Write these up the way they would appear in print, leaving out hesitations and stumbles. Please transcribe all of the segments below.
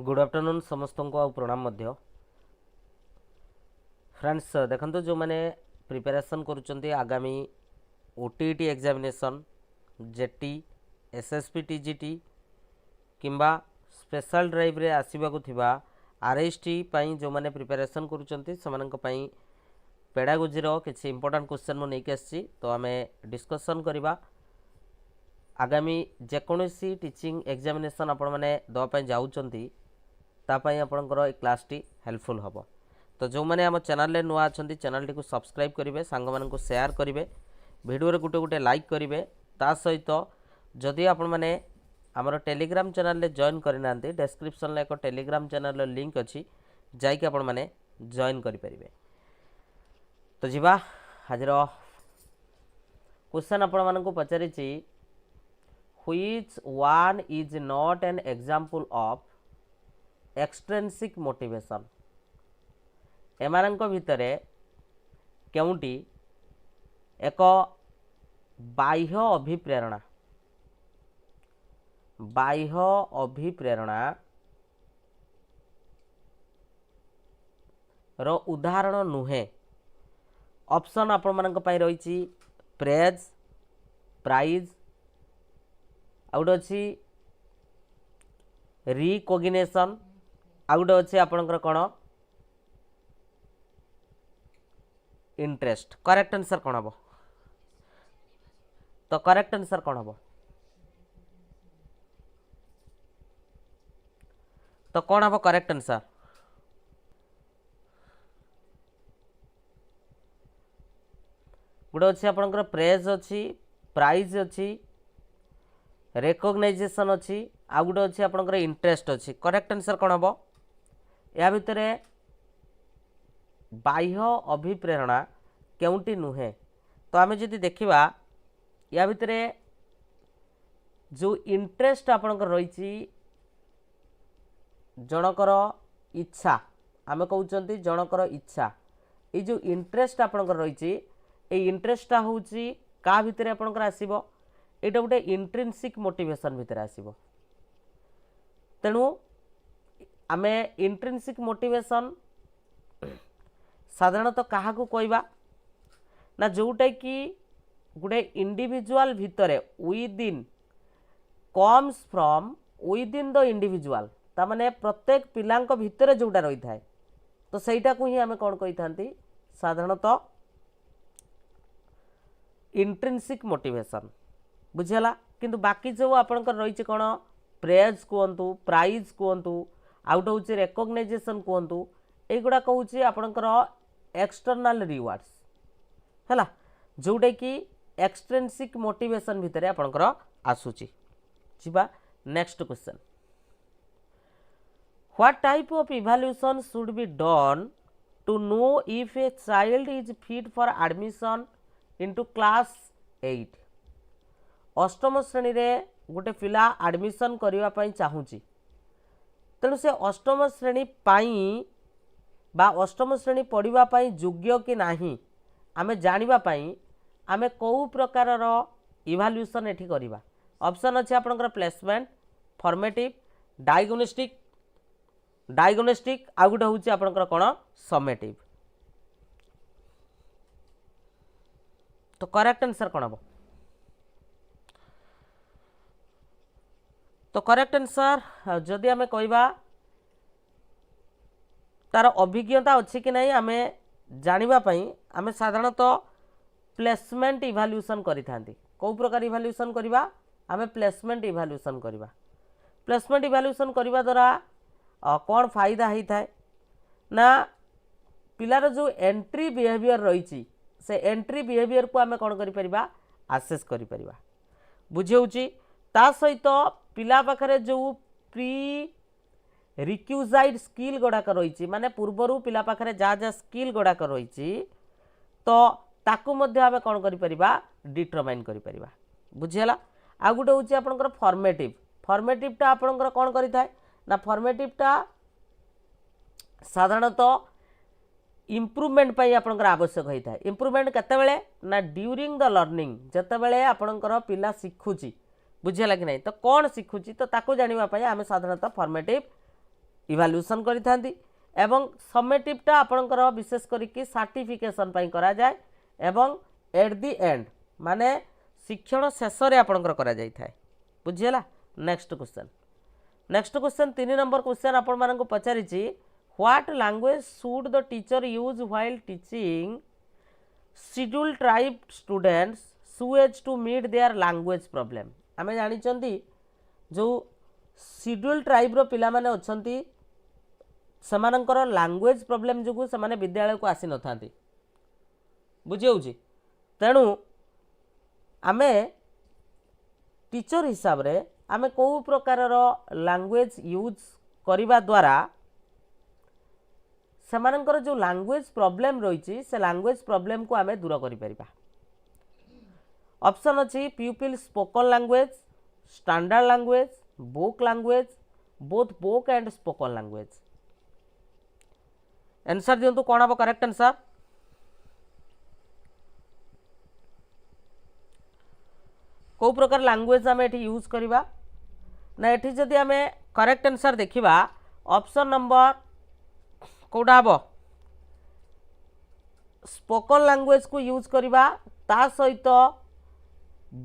Good afternoon समस्त को प्रणाम मध्य फ्रेंड्स देखो जो मैंने प्रिपरेशन करुँच आगामी OTET examination JT SSB TGT किंबा स्पेशल ड्राइव रे आसवाक थिबा आरएसटी पई जो मैंने प्रिपरेशन करुँच से पेडागोजी रो किसी इंपोर्टेंट क्वेश्चन मु नहीं आसी तो आम डिस्कसन करवा आगामी जेकोसी टीचिंग एग्जामिनेशन आपण मैंने दवाई जाऊँगी तापाई आपणकर ए क्लासटी हेल्पफुल हम तो जो मैंने आम चैनल नुआ अच्छा चैनल टी सब्सक्राइब करेंगे सांग मानक शेयर करेंगे वीडियो गोटे गोटे लाइक करेंगे ता सहित जदि आपण मैंने आमर टेलीग्राम चैनल जॉइन करना डिस्क्रिप्शन एक टेलीग्राम चैनल लिंक अच्छी जाकि आपण मैंने जॉइन करेंगे तो जीवा आज क्वेश्चन आपण मानक पचारि which one is not an example of extrinsic motivation एमानंक भितरे केउंटी एक बाह्य अभिप्रेरणा रो उदाहरण नुहे ऑप्शन आपण मानक पई रहिछि प्रेज प्राइज आउट अछि रिकॉग्निशन आउट अच्छे आपणकर कौन इंटरेस्ट करेक्ट आंसर कौन हम तो करेक्ट आंसर कौन हम तो कौन हम करेक्ट आंसर गोटे अच्छे आपणकर प्रेज अच्छी प्राइज अच्छी रिकॉग्नाइजेशन अच्छी आउ गोटे अच्छे आपणकर इंटरेस्ट अच्छी करेक्ट आंसर कौन हम या भितर बाह्य अभिप्रेरणा केउंटी नुहे तो आम जदि देखा या भितर जो इंटरेस्ट आपणकर रही जनकर इच्छा आम कहते जनकर इच्छा ये जो इंटरेस्ट आपणकर रही इंटरेस्टा हूँ क्या भितर आपणकर आसब यहाँ गोटे इंट्रिंसिक मोटिवेशन भितर आसब तेणु आम इंट्रिंसिक मोटिवेशन साधारणतः क्या कहवा ना जोटा कि गोटे इंडिविजुअल भितर within comes from within the individual तामाने प्रत्येक पिलांक भितर जोटा रही थाए तो सहीटा को ही आम कौन कही था साधारणतः इंट्रिंसिक मोटिवेशन बुझीगला किंतु बाकी जो आपंकर रही कौन प्रेज कहतु प्राइज कहतु आउट हूँ रिकॉग्नाइजेशन कहतु युवा कहूँ आपंकर एक्सटर्नाल रिवार्ड्स है जोटा कि एक्सट्रिंसिक मोटिवेशन भितर आपंकर आसूची जीवा next question what type of evaluation should be done to know if a child is fit for admission into class 8 अष्टम श्रेणी रे गोटे पिला एडमिशन करने चाहूँगी तेणु से अष्टम श्रेणी बा अष्टम श्रेणी पढ़ापी योग्य कि नहीं आमे जानापी आमे कौ प्रकार इवैल्यूएशन एठी करवा ऑप्शन अच्छे आपंकर प्लेसमेंट फॉर्मेटिव डायग्नोस्टिक आउ गोटे हूँ आपंकर कौन समेटिव तो करेक्ट आंसर कौन हम तो करेक्ट आंसर जदि आमे कहवा तार अभिज्ञता अच्छी कि नहीं आमे जानापी आमे साधारणतः प्लेसमेंट इवैल्यूएशन करि थांती कौ प्रकार इवैल्यूएशन करवा आमे प्लेसमेंट इवैल्यूएशन करवा प्लेसमेंट इवैल्यूएशन करवा द्वारा कौन फायदा होता है ना पिलार जो एंट्री बिहेवियर रही से एंट्री बिहेवियर को आमे कौन करि परिबा आसेस करि परिबा बुझे ता सहित पिला पाखरे जो प्री रिक्यूजाइड स्किल गुड़ाक रही माने पूर्वर पिला पाखरे जा जा स्किल गुड़ाक रही तो ताकू मध्य आमे कौन करि परिबा डिटरमाइन करि परिबा बुझीगला आ गोटे हूँ आपंकर फॉर्मेटिवटा आपंकर कौन करि थाए ना फॉर्मेटिवटा साधारणतः इम्प्रूवमेंट पाई आपंकर आवश्यक होता है इम्प्रूवमेंट केतेबेले ना ड्यूरिंग द लर्निंग जेतेबेले आपंकर पिला शिखुची बुझीगला कि नहीं तो कौन शिखुची तो ताको जानिबा पाई आमे साधारणतः फॉर्मेटिव इवाल्यूएशन करिथांती एवं समेटिवटा आपणकर विशेष करिक सर्टिफिकेशन पई करा जाय एवं एट द एंड माने शिक्षण शेष रे आपणकर करा जाय थाए बुझियला। नेक्स्ट क्वेश्चन 3 नंबर क्वेश्चन आपण मानक पचारिछि what language should the teacher use while teaching schedule tribe students so as to meet their language problem. आमे जानि चंदी जो शेड्यूल ट्राइब रो पिला माने अछंती सेमानकर लैंग्वेज प्रॉब्लम जुगु सेमाने विद्यालय को आसी नथांती बुझी होउची। तेणु आमे टीचर हिसाब रे आमे को प्रकार लैंग्वेज यूज करिबा द्वारा सेमानकर जो लैंग्वेज प्रॉब्लम रही से लैंग्वेज प्रॉब्लम को आमे दूर करि परिबा। ऑप्शन अछि people spoken language, standard language, book language, both book and spoken language. Answer दियंतु कोन हबो करेक्ट आंसर। को प्रकार लैंग्वेज आमे एठी यूज करिबा ना एठी जदि आमे करेक्ट आंसर देखिबा ऑप्शन नंबर कोडा हबो स्पोकन लैंग्वेज को यूज करिबा ता सहित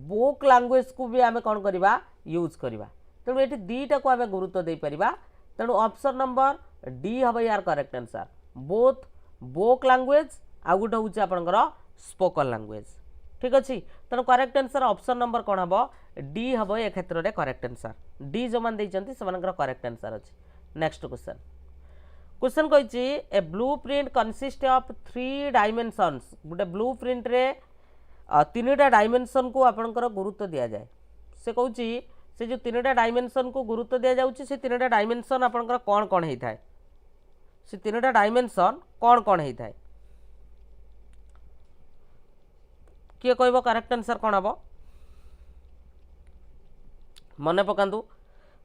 बुक लैंग्वेज को भी आमे कोन करिबा यूज करिबा। तेणु एठी दीटा को आमे गुरुत्व दे परिबा। तेणु ऑप्शन नंबर डी हबो यार correct answer both book language आ गुटे होची आपनकर स्पोकन लैंग्वेज ठीक अछि। तेणु करेक्ट आंसर ऑप्शन नंबर कोन हबो डी हबो ए क्षेत्र रे करेक्ट आंसर डी जो मान दैचंती सेमानकर करेक्ट आंसर अछि। नेक्स्ट क्वेश्चन कहिछि a blueprint consist of 3 dimensions गुटे ब्लूप्रिंट रे 3टा डायमेंशन को आपनकर गुरुत्व दिया जाए। से कहउछि से जो 3टा डायमेंशन को गुरुत्व दिया जाउछि से 3टा डायमेंशन आपनकर कोन कोन हेइ थाए से 3टा डायमेंशन कोन कोन हेइ थाए किए कहबो करेक्ट आंसर कोन हबो मने पकांतु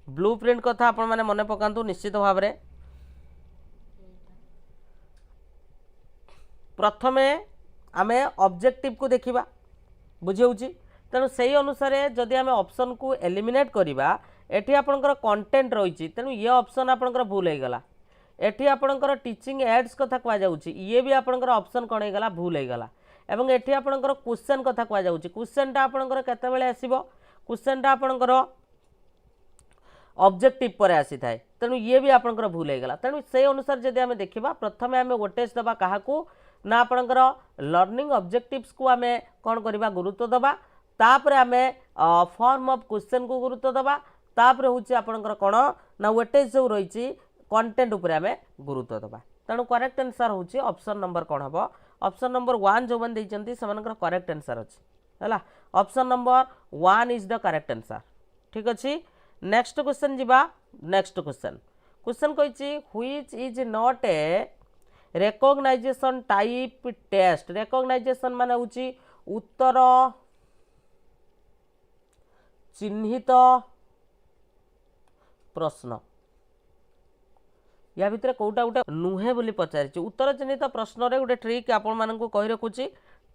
ब्लूप्रिंट कथा आपण माने मने पकांतु निश्चित भाव रे। प्रथमे आमे ऑब्जेक्टिव को देखिबा बुझिउची। तेणु सही अनुसार जदि आमे ऑप्शन को एलिमिनेट करिबा एठी आपनकर कंटेंट रहिछि तेणु ये ऑप्शन आपनकर भूल हे गला। एठी आपनकर टीचिंग एड्स कथा कवा जाउछि ये भी आपनकर ऑप्शन कोन हे गला भूल हे गला। एवं एठी आपनकर क्वेश्चन कथा कवा जाउछि क्वेश्चन ता आपनकर केते बेले आसीबो क्वेश्चन ता आपनकर ऑब्जेक्टिव पर आसी थाए तेणु ये भी आपनकर भूल हे गला। तेणु से अनुसार जदि आमे देखिबा प्रथमे आमे वेटेज दबा काहाकू ना आपनकर लर्निंग ऑब्जेक्टिव्स को आमे कोन करबा गुरुत्व दबा तापर आमे फॉर्म ऑफ क्वेश्चन को गुरुत्व दबा तापर होची आपनकर कोन ना वेटेज जो रहिछि कंटेंट ऊपर आमे गुरुत्व दबा। तेणु करेक्ट आंसर होची ऑप्शन नंबर कोन हबो ऑप्शन नंबर 1 जो बन दैचंती सेमानकर करेक्ट आंसर अछि हला option number 1 is the correct answer ठीक अछि। नेक्स्ट क्वेश्चन जिबा नेक्स्ट क्वेश्चन कहिछि which is not a recognisation type test. Recognisation माने होची उत्तर चिन्हित प्रश्न या भितर कोटा गोटे नुहे बोली पचारिछि उत्तर चिन्हित प्रश्न रे गोटे ट्रिक आपण मानकु कहि रखुछि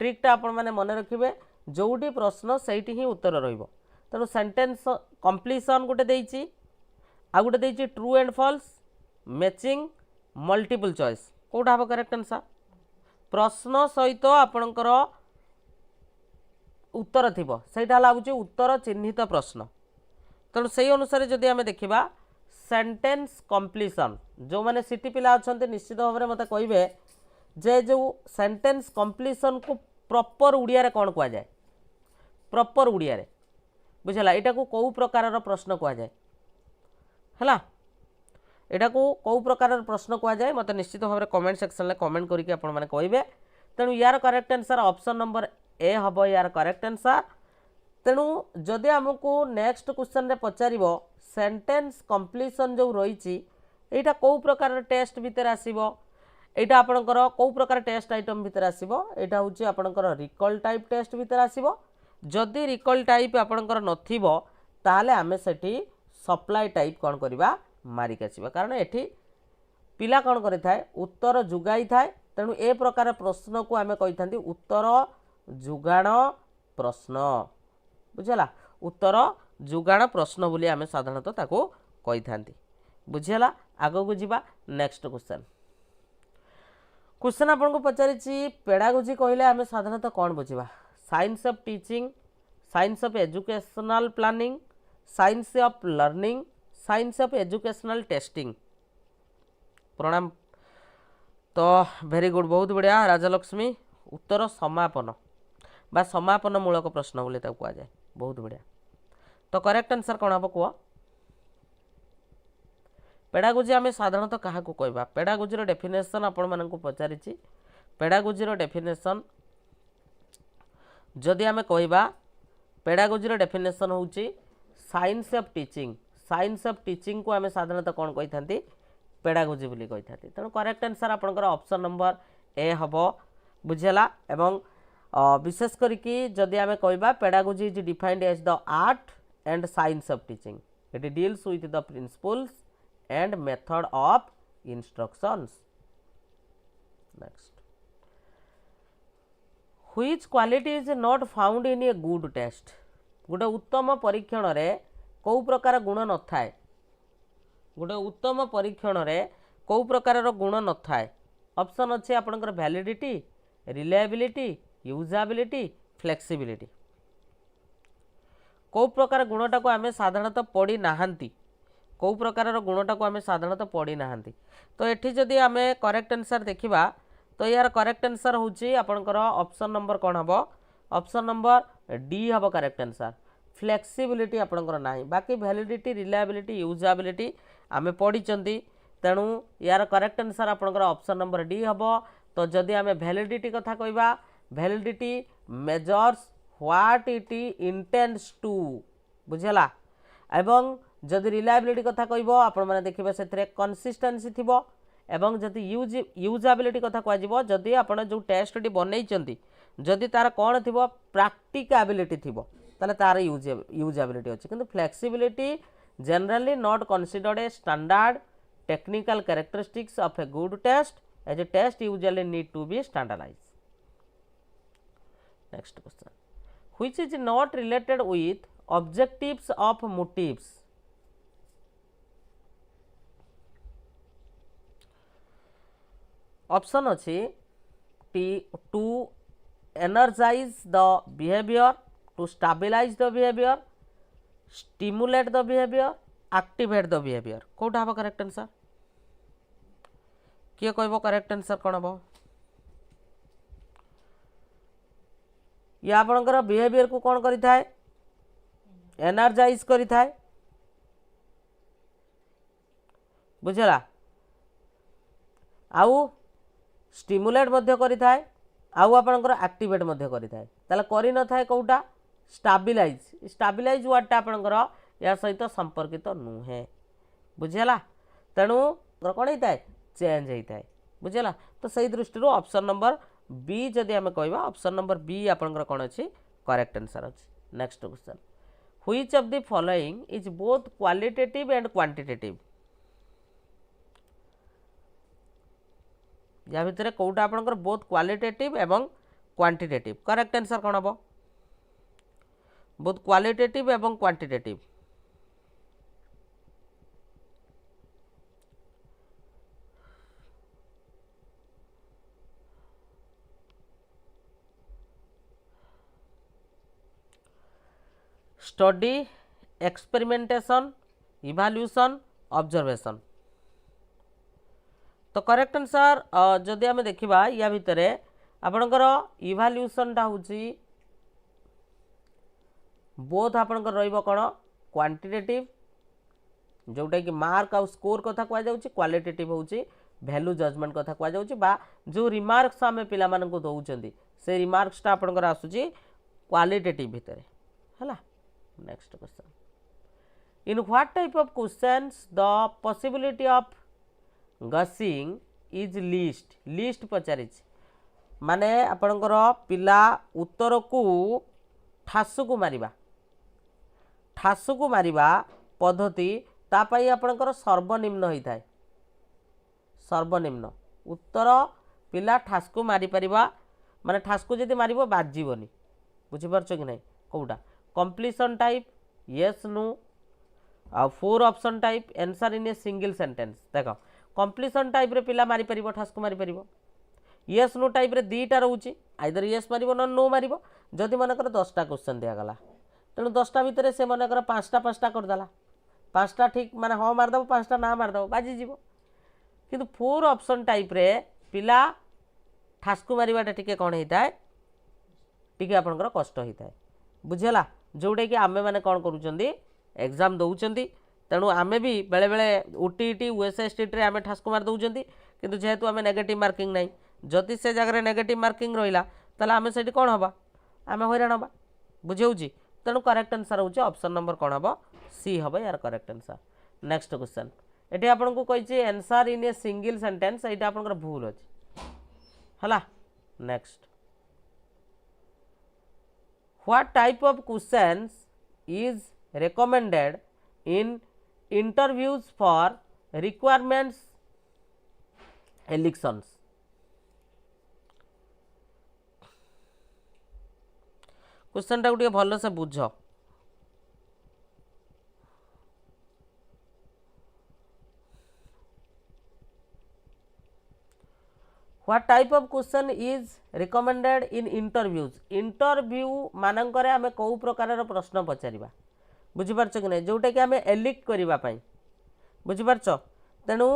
ट्रिकटा आपण माने मने रखिबे जोटी प्रश्न सेठी ही उत्तर रहइबो। तेणु सेंटेंस कंप्लीशन गोटे देइछि आ गोटे देइछि true and false matching multiple choice कोटा हबो करेक्ट आंसर प्रश्न सहित आपणकर उत्तर थिबो सेटा लागुछि उत्तर चिन्हित प्रश्न। तेणु सही अनुसार जदि आमे देखिबा सेंटेंस कंप्लीशन जो माने सिटी पिला अछंते निश्चित भाव में मते कहिबे जे जो सेंटेंस कंप्लीशन को प्रॉपर उड़िया रे कोन कुआ जाय प्रॉपर उड़िया रे बुझला एटा को कोउ प्रकार रो प्रश्न कुआ जाय हला एटा को कोउ प्रकार रो प्रश्न कुआ जाय मते निश्चित भाव में कमेंट सेक्शन ले कमेंट करिके आपण माने कहिबे। तेणु यार करेक्ट आंसर ऑप्शन नंबर ए हबो यार करेक्ट आंसर। तेणु जदि हमको नेक्स्ट क्वेश्चन रे पचारिबो सेंटेंस कंप्लीशन जो रही एटा को प्रकार टेस्ट भीतर आसीबो एटा आपनकर को प्रकार टेस्ट आइटम भीतर आसीबो एटा होची आपनकर रिकॉल टाइप टेस्ट भीतर आसीबो। जदि रिकॉल टाइप आपनकर नथिबो ताले आमे सेठी सप्लाई टाइप कोन करबा मारिक आसीबा कारण एठी पिला कोन करि थाए उत्तर जुगाई थाए। तेणु ए प्रकार प्रश्न को आमे कहि थांती उत्तर जुगाण प्रश्न बुझला उत्तर जुगाण प्रश्न बोली आमे साधारणतः ताको कहि थांती बुझला। आग को जीवा नेक्स्ट क्वेश्चन क्वेश्चन आपन को पचारिछि पेडागोजी कहले आमे साधारणतः कोन बुझिबा science of teaching science of educational planning science of learning science of educational testing प्रणाम तो वेरी गुड बहुत बढ़िया राजलक्ष्मी उत्तर समापन बा समापन मूलक प्रश्न बोली कह जाए बहुत बढ़िया तो करेक्ट आंसर कौन हम कह पेडागोजी आम साधारणतः क्या कहवा पेडागोजी डेफिनेशन आपण मानक पचारि पेडागोजी डेफिनेशन जदि आम कहवा पेडागोजी डेफिनेशन हूँ साइंस ऑफ टीचिंग को आम साधारणतः कौन कही था पेडागोजी बोली कही था तेणु करेक्ट आंसर आपंकर ऑप्शन नंबर ए हम बुझेला एवं विशेष करके जदि आम कहवा pedagogy is defined as the art and science of teaching it deals with the principles and method of instructions. Next, which quality is not found in a good test? गोटे उत्तम परीक्षण रे कौ प्रकार गुण न थाए गोटे उत्तम परीक्षण रे कौ प्रकार गुण न थाए ऑप्शन अच्छे आपनकर वैलिडिटी रिलायबिलिटी यूजेबिलिटी फ्लेक्सिबिलिटी कौ प्रकार गुणटा को आमे साधारणतः पढ़ी नाहांती कौ प्रकार गुणटा को आम साधारणतः पढ़ी ना तो ये जदि आम करेक्ट आंसर देखा तो यार करेक्ट आंसर हूँ आपंकर ऑप्शन नंबर कौन हम ऑप्शन नंबर डी हम करेक्ट आंसर फ्लेक्सिबिलिटी आपंकर ना बाकी वैलिडिटी रिलायबिलिटी यूजेबिलिटी आम पढ़ी तेणु यार करेक्ट आंसर आपंकर ऑप्शन नंबर डी हम तो जदि आम वैलिडिटी कथा कहवा validity measures what it intends to बुझेला एवं जदि रिलायबिलिटी कथा कहब आपण मैंने देखिए से कंसिस्टेंसी थी एवं जदि यूजेबिलिटी कथा कह जदि आपण जो टेस्ट बनई जदि तार कौन थी प्रैक्टिकाबिलिटी थी ताले तार यूजेबिलिटी अच्छी किंतु flexibility generally not considered a standard technical characteristics of a good test as a test usually need to be standardise next question which is not related with objectives of motives option अच्छी to energise the behaviour to stabilise the behaviour stimulate the behaviour activate the behaviour कौटा हम correct answer किए कहब correct answer कौन हम या आपणकर behaviour को कौन करि थाए एनर्जाइज करि थाए बुझला आउ स्टिमुलेट मध्य करि थाए आउ आपणकर एक्टिवेट मध्य करि थाए ताले करि न थाए कोउटा स्टेबलाइज वर्डटा आपणकर या सहित संपर्कित नुहे बुझला तेणु कौन होता है चेंज होता है बुझला तो सही दृष्टि ऑप्शन नंबर बी जदि आम कहवा ऑप्शन नंबर बी आपणकर कौन अच्छी करेक्ट आंसर अच्छी next question which of the following is both qualitative and quantitative या भितर कौटा आपणकर बोथ क्वालिटेटिव एवं क्वांटिटेटिव करेक्ट आंसर कौन हम बोथ क्वालिटेटिव एवं quantitative study experimentation evaluation observation तो करेक्ट आंसर जदि आम देखा या भितर आपणकर इवैल्यूएशनटा हूँ बोथ आपणकर रहिबो कोन क्वांटिटेटिव जोटा कि मार्क आउ स्कोर कथा कह जाउची क्वालिटेटिव होउची वैल्यू जजमेंट कथा कह जाउची बा जो रिमार्क्स आम पिला मानकु दउचंदी से रिमार्क्सटा आपणकर आसुची क्वालिटेटिव भितर हला next question in what type of questions the possibility of guessing is least पचारि माने आपणकर पिला उत्तर को ठासु को मारिबा पद्धति तापाई आपणकर सर्वनिम्न होता है सर्वनिम्न उत्तर पिला ठासको मारी परिबा माने ठासको जदि मारिबो बाजीबनी बुझी परछ कि नहीं कोउटा completion type yes no four option type answer in a single sentence देख कंप्लीशन टाइप रे पिला मारी परिबो ठास्को मारी परिबो यस नो टाइप रे दीटा रोचे आइदर यस मारिबो न नो मारिबो जदि मनकर 10टा क्वेश्चन दिया गला तेणु 10टा भितर से मनकर 5टा करदेला 5टा ठीक माने हाँ मारदेव 5टा ना मारदेव बाजी जीवो किंतु फोर ऑप्शन टाइप रे पिला ठास्को मारिबाटा टिके कौन होता है टिके आपनकर कष्ट होता है बुझेला जोटा कि आमे माने कौन करूचंदी एग्जाम दउचंदी तेणु आमे भी बेले बेले ओटीटी ओएसएसटेट रे आमे ठास्को मार दउचंदी किंतु जेहेतु आमे नेगेटिव मार्किंग नाही जदि से जगह नेगेटिव मार्किंग रहिला ताले आमे सेठी कौन हबा आमे हैरान हबा बुझेउची तेणु करेक्ट आंसर होची ऑप्शन नंबर कौन हबो सी हबो यार करेक्ट आंसर नेक्स्ट क्वेश्चन एटी आपन को कहिची answer in a single sentence एटा आपनकर भूल अछि हला next what type of questions is recommended in interviews for requirements elections question टा गोटे भल से बुझ What type of question is recommended in interviews interview मानकरे आमे कौ प्रकार प्रश्न पचारिबा बुझी पारछ कि नै जोटा कि आमे एलिक्ट करिबा पई बुझी पारछ तेनु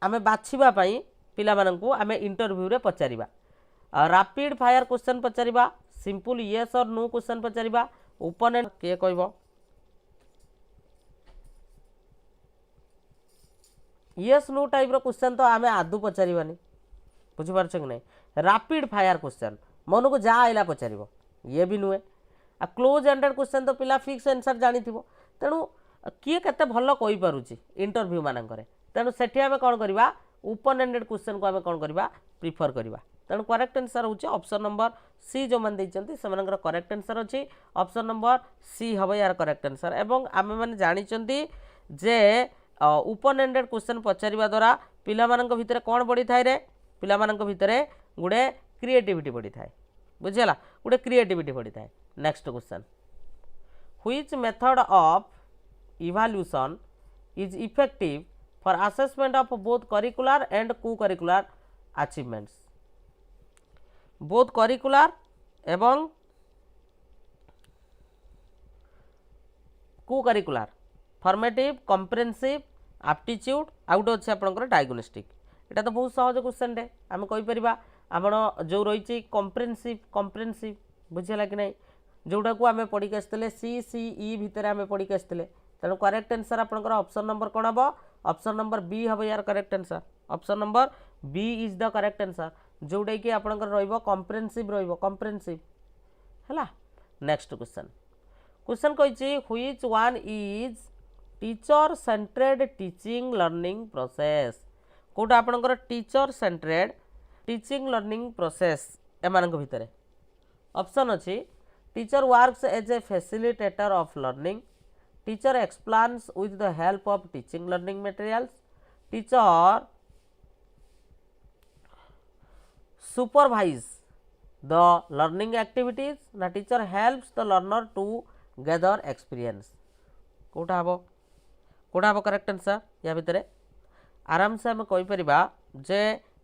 आमे बाछिबा पई पिला माननकु आमे इंटरव्यू रे पचारिबा रैपिड फायर क्वेश्चन पचारिबा सिंपल यस और नो क्वेश्चन पचारिबा ओपोनेंट के कहबो यस नो टाइप रो क्वेश्चन तो आमे आदु पचारिबानी बुझी पारछ कि नै रैपिड फायर क्वेश्चन मन को जा आइला पचारिबो ये भी नुए आ क्लोज एंडेड क्वेश्चन तो पिला फिक्स आंसर जानी थिबो तेनु किए केते भलो कहि पारुची इंटरव्यू मानकरे तेनु सेठी आमे कोन करबा ओपन एंडेड क्वेश्चन को आमे कोन करबा प्रिफर करबा तेनु करेक्ट आंसर होची ऑप्शन नंबर सी जो मान दैचंती सेमानकर करेक्ट आंसर अछि ऑप्शन नंबर सी हबो यार करेक्ट आंसर एवं आमे माने जानि चंती जे ओपन एंडेड क्वेश्चन पचारिबा द्वारा पिला मानक भितर कोन बढी थाय रे पिला मानक भितर गुडे क्रिएटिविटी बढी थाय बुझियला गुडे क्रिएटिविटी बढी थाय next question which method of evaluation is effective for assessment of both curricular and को करिकुलर अचीवमेंट्स बोथ करिकुलर एवं को curricular formative comprehensive aptitude out अच्छे आपनकर डायग्नोस्टिक एटा तो बहुत सहज क्वेश्चन रे आम कहि परिबा आपण जो रही कॉम्प्रिहेंसिव बुझिला कि नहीं जोटा को आम पढ़ी आसते सी सी ई भितर आम पढ़ी आसते तेणु करेक्ट आंसर आपनकर ऑप्शन नंबर कौन हम ऑप्शन नंबर बी हम यार correct answer option number B is the correct answer जोटा कि आपनकर रहिबो कॉम्प्रिहेंसिव हैला नेक्स्ट क्वेश्चन क्वेश्चन कहिछि which one is teacher centred teaching learning process कोटा आपनकर teacher centred teaching learning process एमानक भितर ऑप्शन अछि teacher works as a facilitator of learning teacher explains with the help of teaching learning materials teacher supervise the learning activities ना teacher helps the learner to gather experience कोटा हबो correct answer या भितर आराम से हम कहि परिबा जे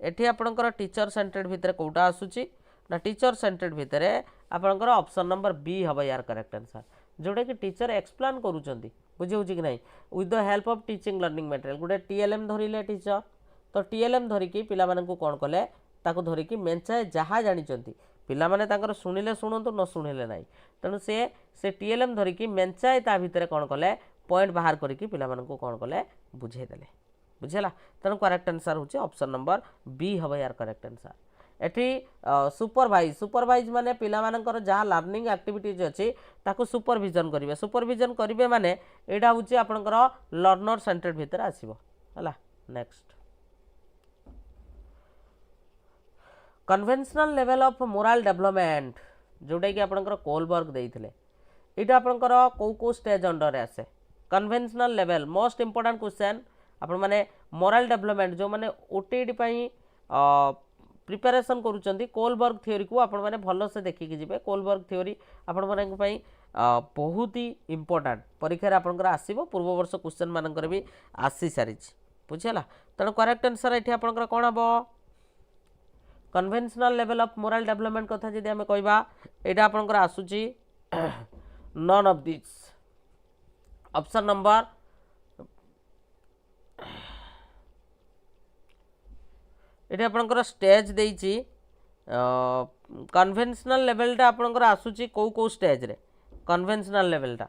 एठी आपनकर टीचर सेंटर्ड भितर कोटा आसुची ना टीचर सेंटर्ड भितर आपनकर ऑप्शन नंबर बी हबो यार करेक्ट आंसर जोडे कि टीचर एक्सप्लेन करूचंदी बुझेउची कि नहीं with the help of teaching learning material गुडे टीएलएम धरिले टीचर तो टीएलएम धरिकी पिला मानन को कोन कले ताको धरिकी मेंचाए जहाँ जानिचंती पिला माने तांकर सुनिले शुणंतु न शुणिले नाही तेणु से टीएलएम धरिकी मेंचाए ता भितर कोन कले पॉइंट बाहर करिकी पिला मानन को कोन कले बुझे देले बुझेला तेणु करेक्ट आंसर होची ऑप्शन नंबर बी हबो यार करेक्ट आंसर एठी सुपरवाइज माने पिला मानकर जहाँ लर्निंग एक्टिविटीज अछि ताको सुपरविजन करिवे माने एडा होची आपनकर लर्नर सेंटर्ड भितर आसीबो हला next conventional level of moral development जोटा कि आपनकर कोलबर्ग देइथिले एटा आपनकर को स्टेज अंडर रे आसे conventional level most important question आपण माने मोरल डेवलपमेंट जो माने ओटीटी पई प्रिपरेशन करूचंदी कोलबर्ग थ्योरी को आपण माने भलो से देखि कि जिवे कोलबर्ग थ्योरी आपण माने पई बहुत ही इंपोर्टेंट परीक्षा आपंकर आसो पूर्व वर्ष क्वेश्चन मानकर भी आसी सारी बुझीगला तेणु करेक्ट आंसर ये आपंकर कौन हम conventional level of moral development कथा जदि आम कहवा यहाँ आपंकर आसूची none of this option number ये आपंकर स्टेज देइछि कन्वेंशनल लेवलटा आपंकर आसूची कौ कौ स्टेज रे कन्वेंशनल लेवलटा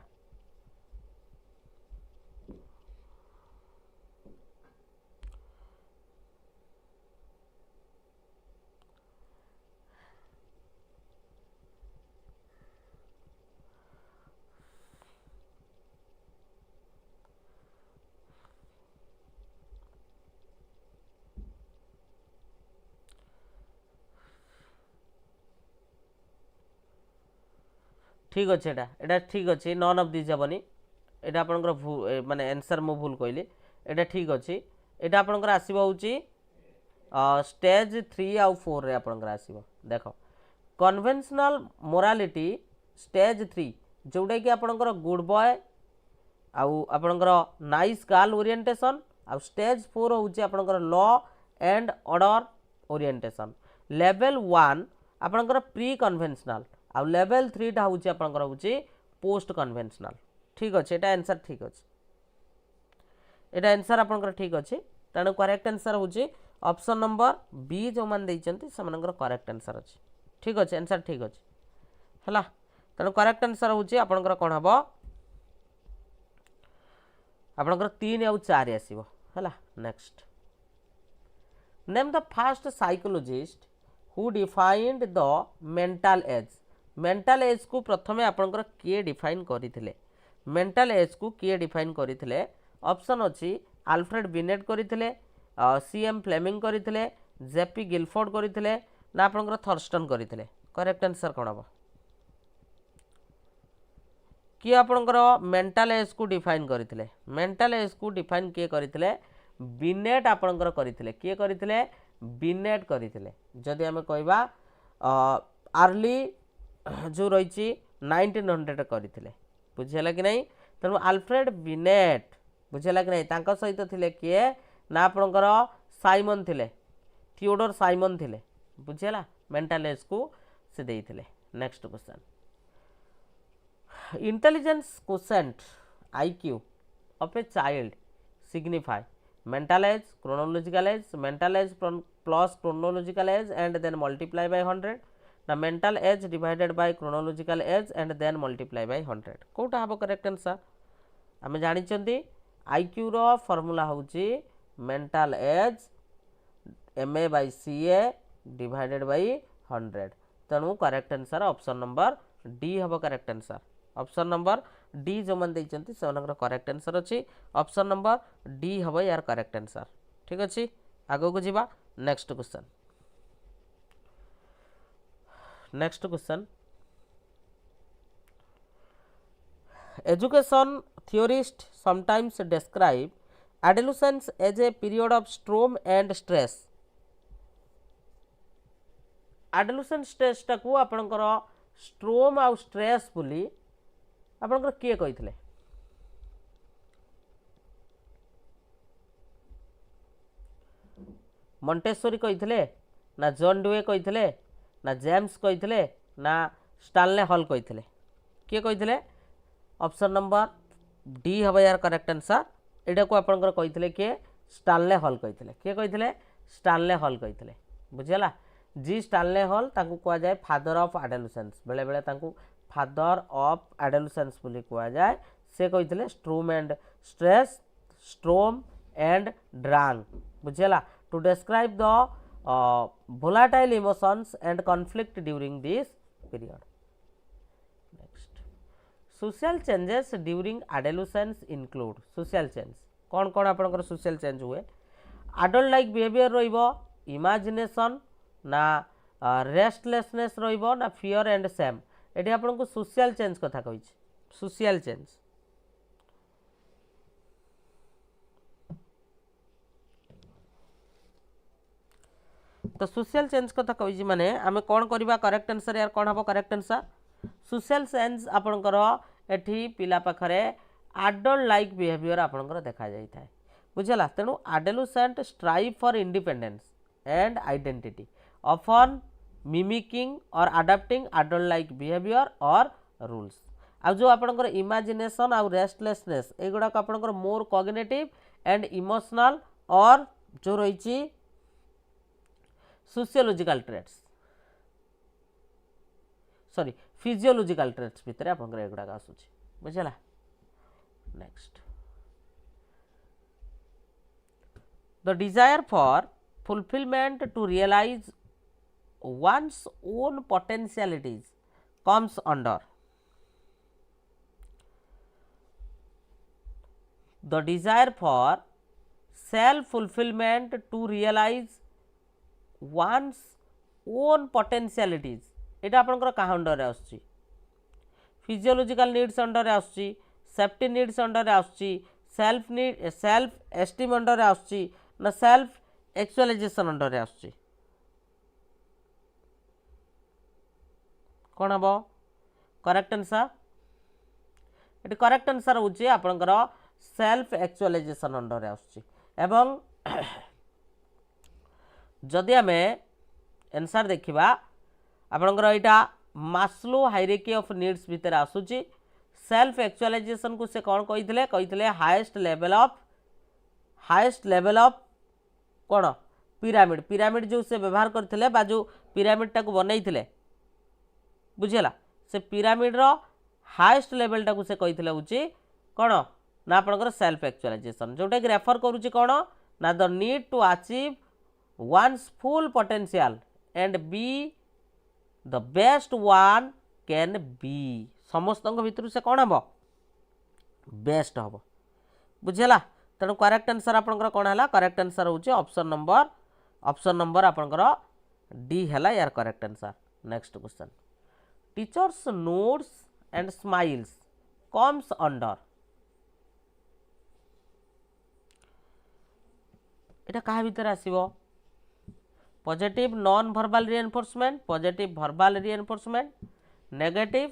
ठीक अच्छे एटा ठीक अच्छे नन ऑफ दिस हेनी यहाँ आपंकर माने आंसर मु भूल कहली एटा ठीक अच्छे यहाँ आपंकर आसो हूँ स्टेज 3 आउ 4 रे आपंकर आसो देख कन्वेंशनल मोरालिटी स्टेज 3 जोटा कि आपंकर गुड बॉय आउ आपंकर नाइस गर्ल ओरिएंटेशन आउ स्टेज 4 हूँ आपंकर law and order orientation level 1 आपंकर प्री कन्वेंशनल आउ लेवल 3 टा हूँ आपंकर हूँ पोस्ट कन्वेंशनल ठीक अच्छे यहाँ आंसर ठीक अच्छे यहाँ आंसर आपंकर ठीक अच्छे तेणु करेक्ट आंसर हूँ ऑप्शन नंबर बी जो मैंने से करेक्ट आंसर अच्छे ठीक अच्छे आंसर ठीक अच्छे है तेणु करेक्ट आंसर हूँ आपंकर कौन हम आपंकर 3 आउ 4 आसो है next name the first psychologist who defined the mental age को प्रथमे आपंकर किए डिफाइन करथिले मेंटल एज को किए डिफाइन करथिले ऑप्शन अच्छी आल्फ्रेड बिनेट करथिले सीएम फ्लेमिंग करथिले जेपी गिलफोर्ड करथिले ना आपंकर थर्स्टन करथिले करेक्ट आंसर कौन हम किए आपंकर मेंटल एज को डिफाइन करथिले मेंटल एज को डिफाइन किए करथिले बिनेट आपंकर करथिले किए करथिले बिनेट करथिले जदि आमे कहबा अर्ली जो रही 1900 करथिले बुझिला कि नहीं तेणु आल्फ्रेड बिनेट बुझिला कि नहीं तांका सहित थिले किए ना आपंकर साइमन थिले थियोडोर साइमन थिले बुझिला मेंटल एज को से देइथिले next question intelligence quotient IQ of a child signify mental age chronological age mental age plus chronological age and then multiply by 100 now mental age divided by chronological age and then multiply by 100 Kota हबो correct answer आमे जानि चंदी IQ रो formula होची mental age MA by CA divided by 100 तेणु correct answer option number D हबो correct answer option number D जो मन देइचंती से करेक्ट आंसर अच्छी ऑप्शन नंबर डी हम यार करेक्ट आंसर ठीक अच्छे आगो को जीवा next question education theorist sometimes describe adolescence as a period of storm and stress adolescence stage टाकू आपनकर स्ट्रोम आउ स्ट्रेस बोली आपनकर किए कहिथिले मॉन्टेसरी कहिथिले ना जॉन डुए कहिथिले ना जेम्स कहिथिले ना स्टानले हॉल कहिथिले किए कहिथिले ऑप्शन नंबर डी हबो यार करेक्ट आंसर एटा को आपनकर कहिथिले किए स्टानले हॉल कहिथिले किए कहिथिले स्टानले हॉल कहिथिले बुझिला जी स्टानले हॉल ताकू कहा जाए फादर ऑफ एडोलेसेंस बेले बेले ताकू फादर ऑफ एडोलेसेंस बोली कहा जाए से कहिथिले storm and stress storm and drang बुझिला to describe the volatile emotions and conflict during this period. Next, social changes during adolescence include social change कौन कौन आपनकर social change हुए adult like behavior रहिबो imagination ना restlessness रहिबो ना fear and shame एठी आपनको social change कथा कहि social change तो सोशल चेंज कथा कहि माने आमे कोन करबा करेक्ट आंसर यार कोन हबो करेक्ट आंसर सोशल साइंस आपणकर एठी पिला पाखरे एडल्ट लाइक बिहेवियर आपणकर देखा जाई थाए बुझला तेणु adolescent strive for independence and identity often mimicking और अडाप्टिंग एडल्ट लाइक बिहेवियर और रूल्स आ जो आपणकर इमेजिनेशन आ रेस्टलेसनेस एगुड़ा आपणकर मोर कॉग्निटिव एंड इमोशनल और जो रही sociological traits sorry physiological traits भितर आपणकर एगुड़ा आसुची बुझला next the desire for fulfilment to realise one's own potentialities comes under the desire for self fulfillment to realize one's own potentialities एटा आपनकर का अंडर रे आसुची फिजियोलॉजिकल नीड्स अंडर रे आसुची सेफ्टी नीड्स अंडर रे आसुची सेल्फ एस्टीम अंडर रे आसुची ना सेल्फ एक्चुअलाइजेशन अंडर रे आसुची कौन हम करेक्ट आंसर ये करेक्ट आंसर हूँ आपंकर सेल्फ एक्चुअलाइजेशन अंडर आसुची एवं जदि आम आंसर देखा आपंकर यहाँ मास्लो हायरार्की ऑफ नीड्स भितर आसूची सेल्फ एक्चुअलाइजेशन को से कौन कही हाईएस्ट लेवल ऑफ कौन पिरामिड पिरामिड जो से व्यवहार करते बा जो पिरामिड टाक बनई बुझेगा से पिरामिड रो हाईएस्ट लेवल टाक से कही हूँ कौन ना आपंकर सेल्फ एक्चुअलाइजेशन जोटा कि रेफर करुच्ची कौन ना the need to achieve one's full potential and be the best one can be समस्त भितर से कौन हम बेस्ट हम बुझेगा तेणु करेक्ट आंसर आपंकर कौन है करेक्ट आंसर हूँ ऑप्शन नंबर आपंकर डी है यार correct answer next question teachers nods and smiles comes under एटा कहा भीतर आसीबो positive non verbal reinforcement positive verbal reinforcement negative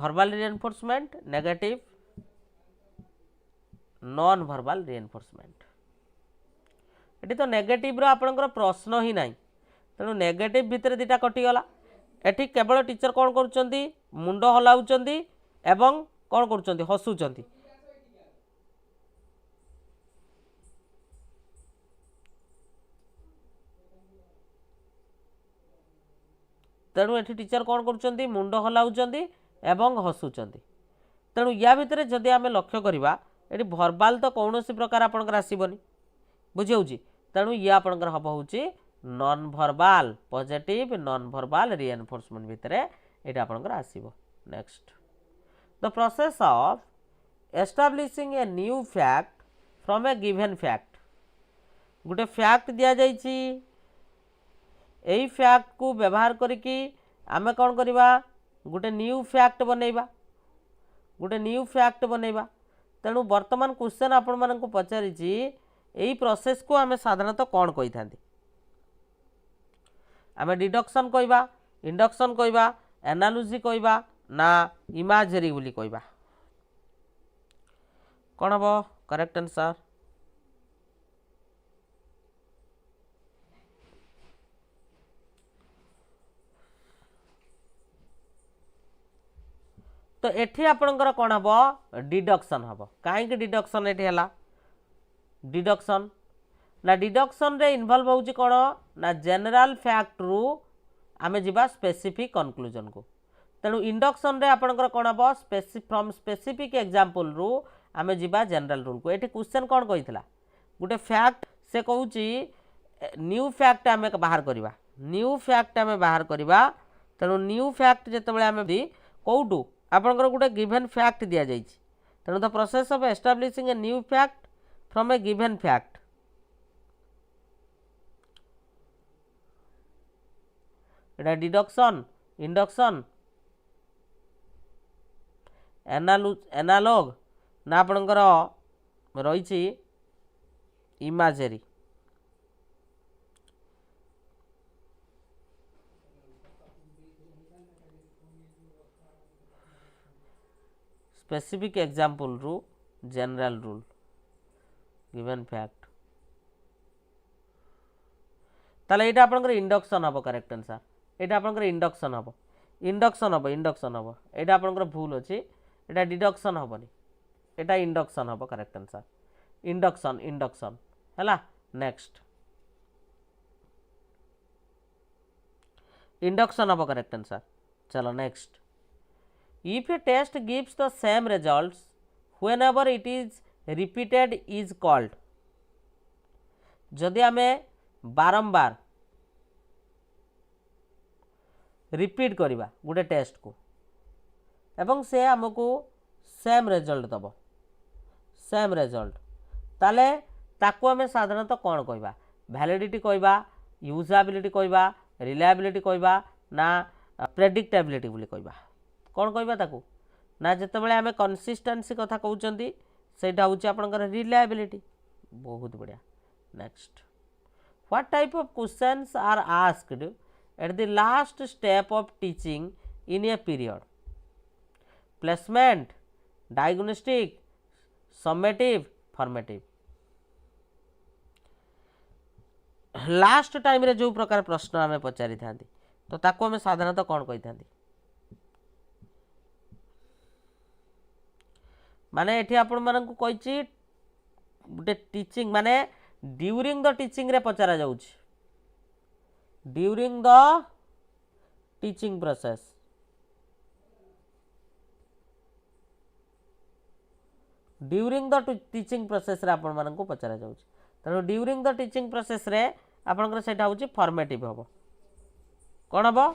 verbal reinforcement negative non verbal reinforcement एटी तो नेगेटिव रो आपनकर प्रश्न ही नाही तेणु नेगेटिव भितर दिटा कटिगला एटी केवल टीचर कौन करुचंती मुंड हलाउचंती एवं कौन करुचंती हसुचंती तेणु एटी टीचर कौन करुचंती मुंड हलाउचंती एवं हसुचंती तेणु या भितर जदि आमे लक्ष्य करिबा एटी वर्बाल तो कौनसी प्रकार आपनकर आसीबनी बुझियौची तेणु या आपनकर हब होची non verbal positive non verbal reinforcement भितर एटा आपनकर आसीबो next the process of establishing a new fact from a given fact गोटे फैक्ट दिया जाइछि एई फैक्ट को व्यवहार करिकी आमे कौन करिबा गोटे न्यू फैक्ट बनैबा तेणु वर्तमान क्वेश्चन आपण मानकु पचारिछि एई प्रोसेस को आमे साधारणतः कौन कहि थांती आमे डिडक्शन कहबा इंडक्शन कहबा एनालॉजी कहबा ना इमेजरी बोली कहबा कौन हम करेक्ट आंसर तो एठी आपणकर कौन हम डिडक्शन हम कहीं डिडक्शन एठी हला डिडक्शन ना डिडक्शन रे इन्वॉल्व होउची कौन ना जनरल फैक्ट रु आमे जिबा स्पेसिफिक कंक्लूजन को तेणु इंडक्शन रे आपणकर कौन हम फ्रॉम स्पेसिफिक एग्जांपल रु आमे जिबा जनरल रूल को एठी क्वेश्चन कौन कहितला गोटे फैक्ट से कहूची न्यू फैक्ट आमे बाहर करबा न्यू फैक्ट आमे बाहर करबा तेणु न्यू फैक्ट जेतेबेले आमे दी कोउटू आपणकर गोटे गिवन फैक्ट दिया जाइछि तेणु the process of establishing a new fact from a given fact Etah deduction induction analogue ना आपणकर रही इमेजरी स्पेसिफिक एग्जांपल रु जनरल रूल गिवन फैक्ट ताले एटा आपनकर इंडक्शन हबो करेक्ट आंसर एटा आपनकर इंडक्शन हबो एटा आपनकर भूल अछि एटा डिडक्शन हबोनी एटा इंडक्शन हबो करेक्ट आंसर इंडक्शन हला नेक्स्ट इंडक्शन हबो करेक्ट आंसर चलो next if a test gives the same results whenever it is repeated is called जदि आमे बारंबार रिपीट करिबा गुटे टेस्ट को एवं से हमको सेम रिजल्ट दबो सेम रिजल्ट ताले ताको आमे साधारणतः कोन कहबा वैलिडिटी कहबा यूजेबिलिटी कहबा रिलायबिलिटी कहबा ना प्रेडिक्टेबिलिटी बोली कहबा कोन कहबा ताको ना जतबेले आमे कंसिस्टेंसी कथा कहउचंती सेटा होची आपनकर रिलायबिलिटी बहुत बढ़िया next what type of questions are asked at the last step of teaching in a period placement diagnostic summative formative last time रे जो प्रकार प्रश्न आमे पचारि थांती तो ताको आमे साधारणतः कोन कहि थांती माने एठी आपण मानन को कहिची गुटे टीचिंग माने ड्यूरिंग द टीचिंग रे पचारा जाउची during the teaching process during the teaching process रे आपण मानन को पचारा जाउची तनो ड्यूरिंग द टीचिंग प्रोसेस रे आपनकर सेटा होची फॉर्मेटिव हबो कोन हबो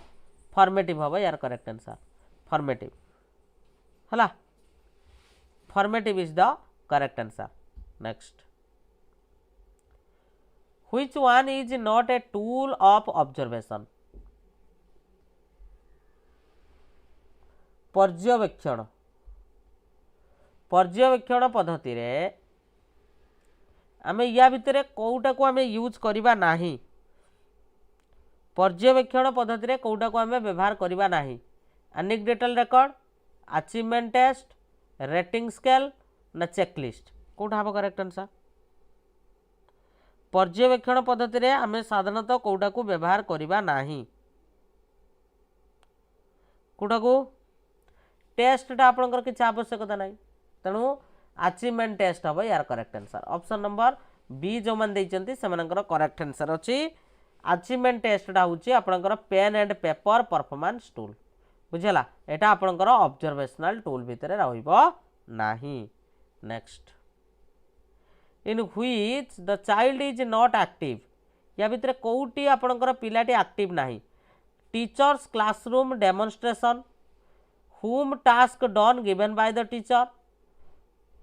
फॉर्मेटिव हबो यार करेक्ट आंसर फॉर्मेटिव हला formative is the correct answer next which one is not a tool of observation पर्यवेक्षण पर्यवेक्षण पद्धति रे आमे या भितरे कोउटा को आमे यूज करिबा नाही पर्यवेक्षण पद्धति रे कोउटा को आमे व्यवहार करिबा नाही anecdotal record achievement test rating scale ना चेकलिस्ट कोउटा हबो करेक्ट आंसर पर्यवेक्षण पद्धति रे आमे साधारणतः कोउटा को व्यवहार करिबा नाही कोउटा को टेस्टटा आपनकर किछ आवश्यकता नाही तणु अचीवमेंट टेस्ट हबो यार correct answer option number B जो मान दैचंती सेमानकर करेक्ट आंसर अछि अचीवमेंट टेस्टटा होची आपनकर pen and paper performance tool बुझला एटा आपनकर ऑब्जर्वेशनल टूल भितरे रहिबो नाही next in which the child is not active या भितरे कोउटी आपनकर पिलाटी एक्टिव नाही teachers classroom demonstration whom task done given by the teacher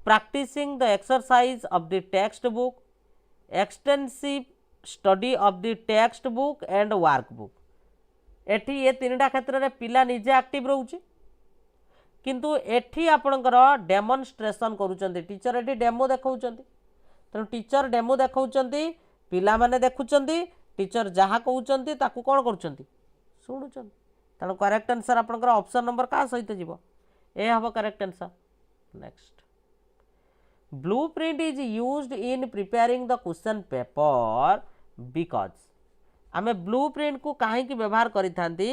practicing the exercise of the textbook extensive study of the textbook and workbook एठी ये तीनटा क्षेत्र रे पिला निजे एक्टिव रहउची किंतु एठी आपनकर डेमोन्स्ट्रेशन करूचंती टीचर एठी डेमो देखौचंती तनो टीचर डेमो देखौचंती पिला माने देखुचंती टीचर जहा कहउचंती ताकू कोन करूचंती सुनुचंती तनो करेक्ट आंसर आपनकर ऑप्शन नंबर का सहित जीवो ए हबो correct answer next blueprint is used in preparing the question paper because आमे ब्लूप्रिंट को काहे की व्यवहार करि थांती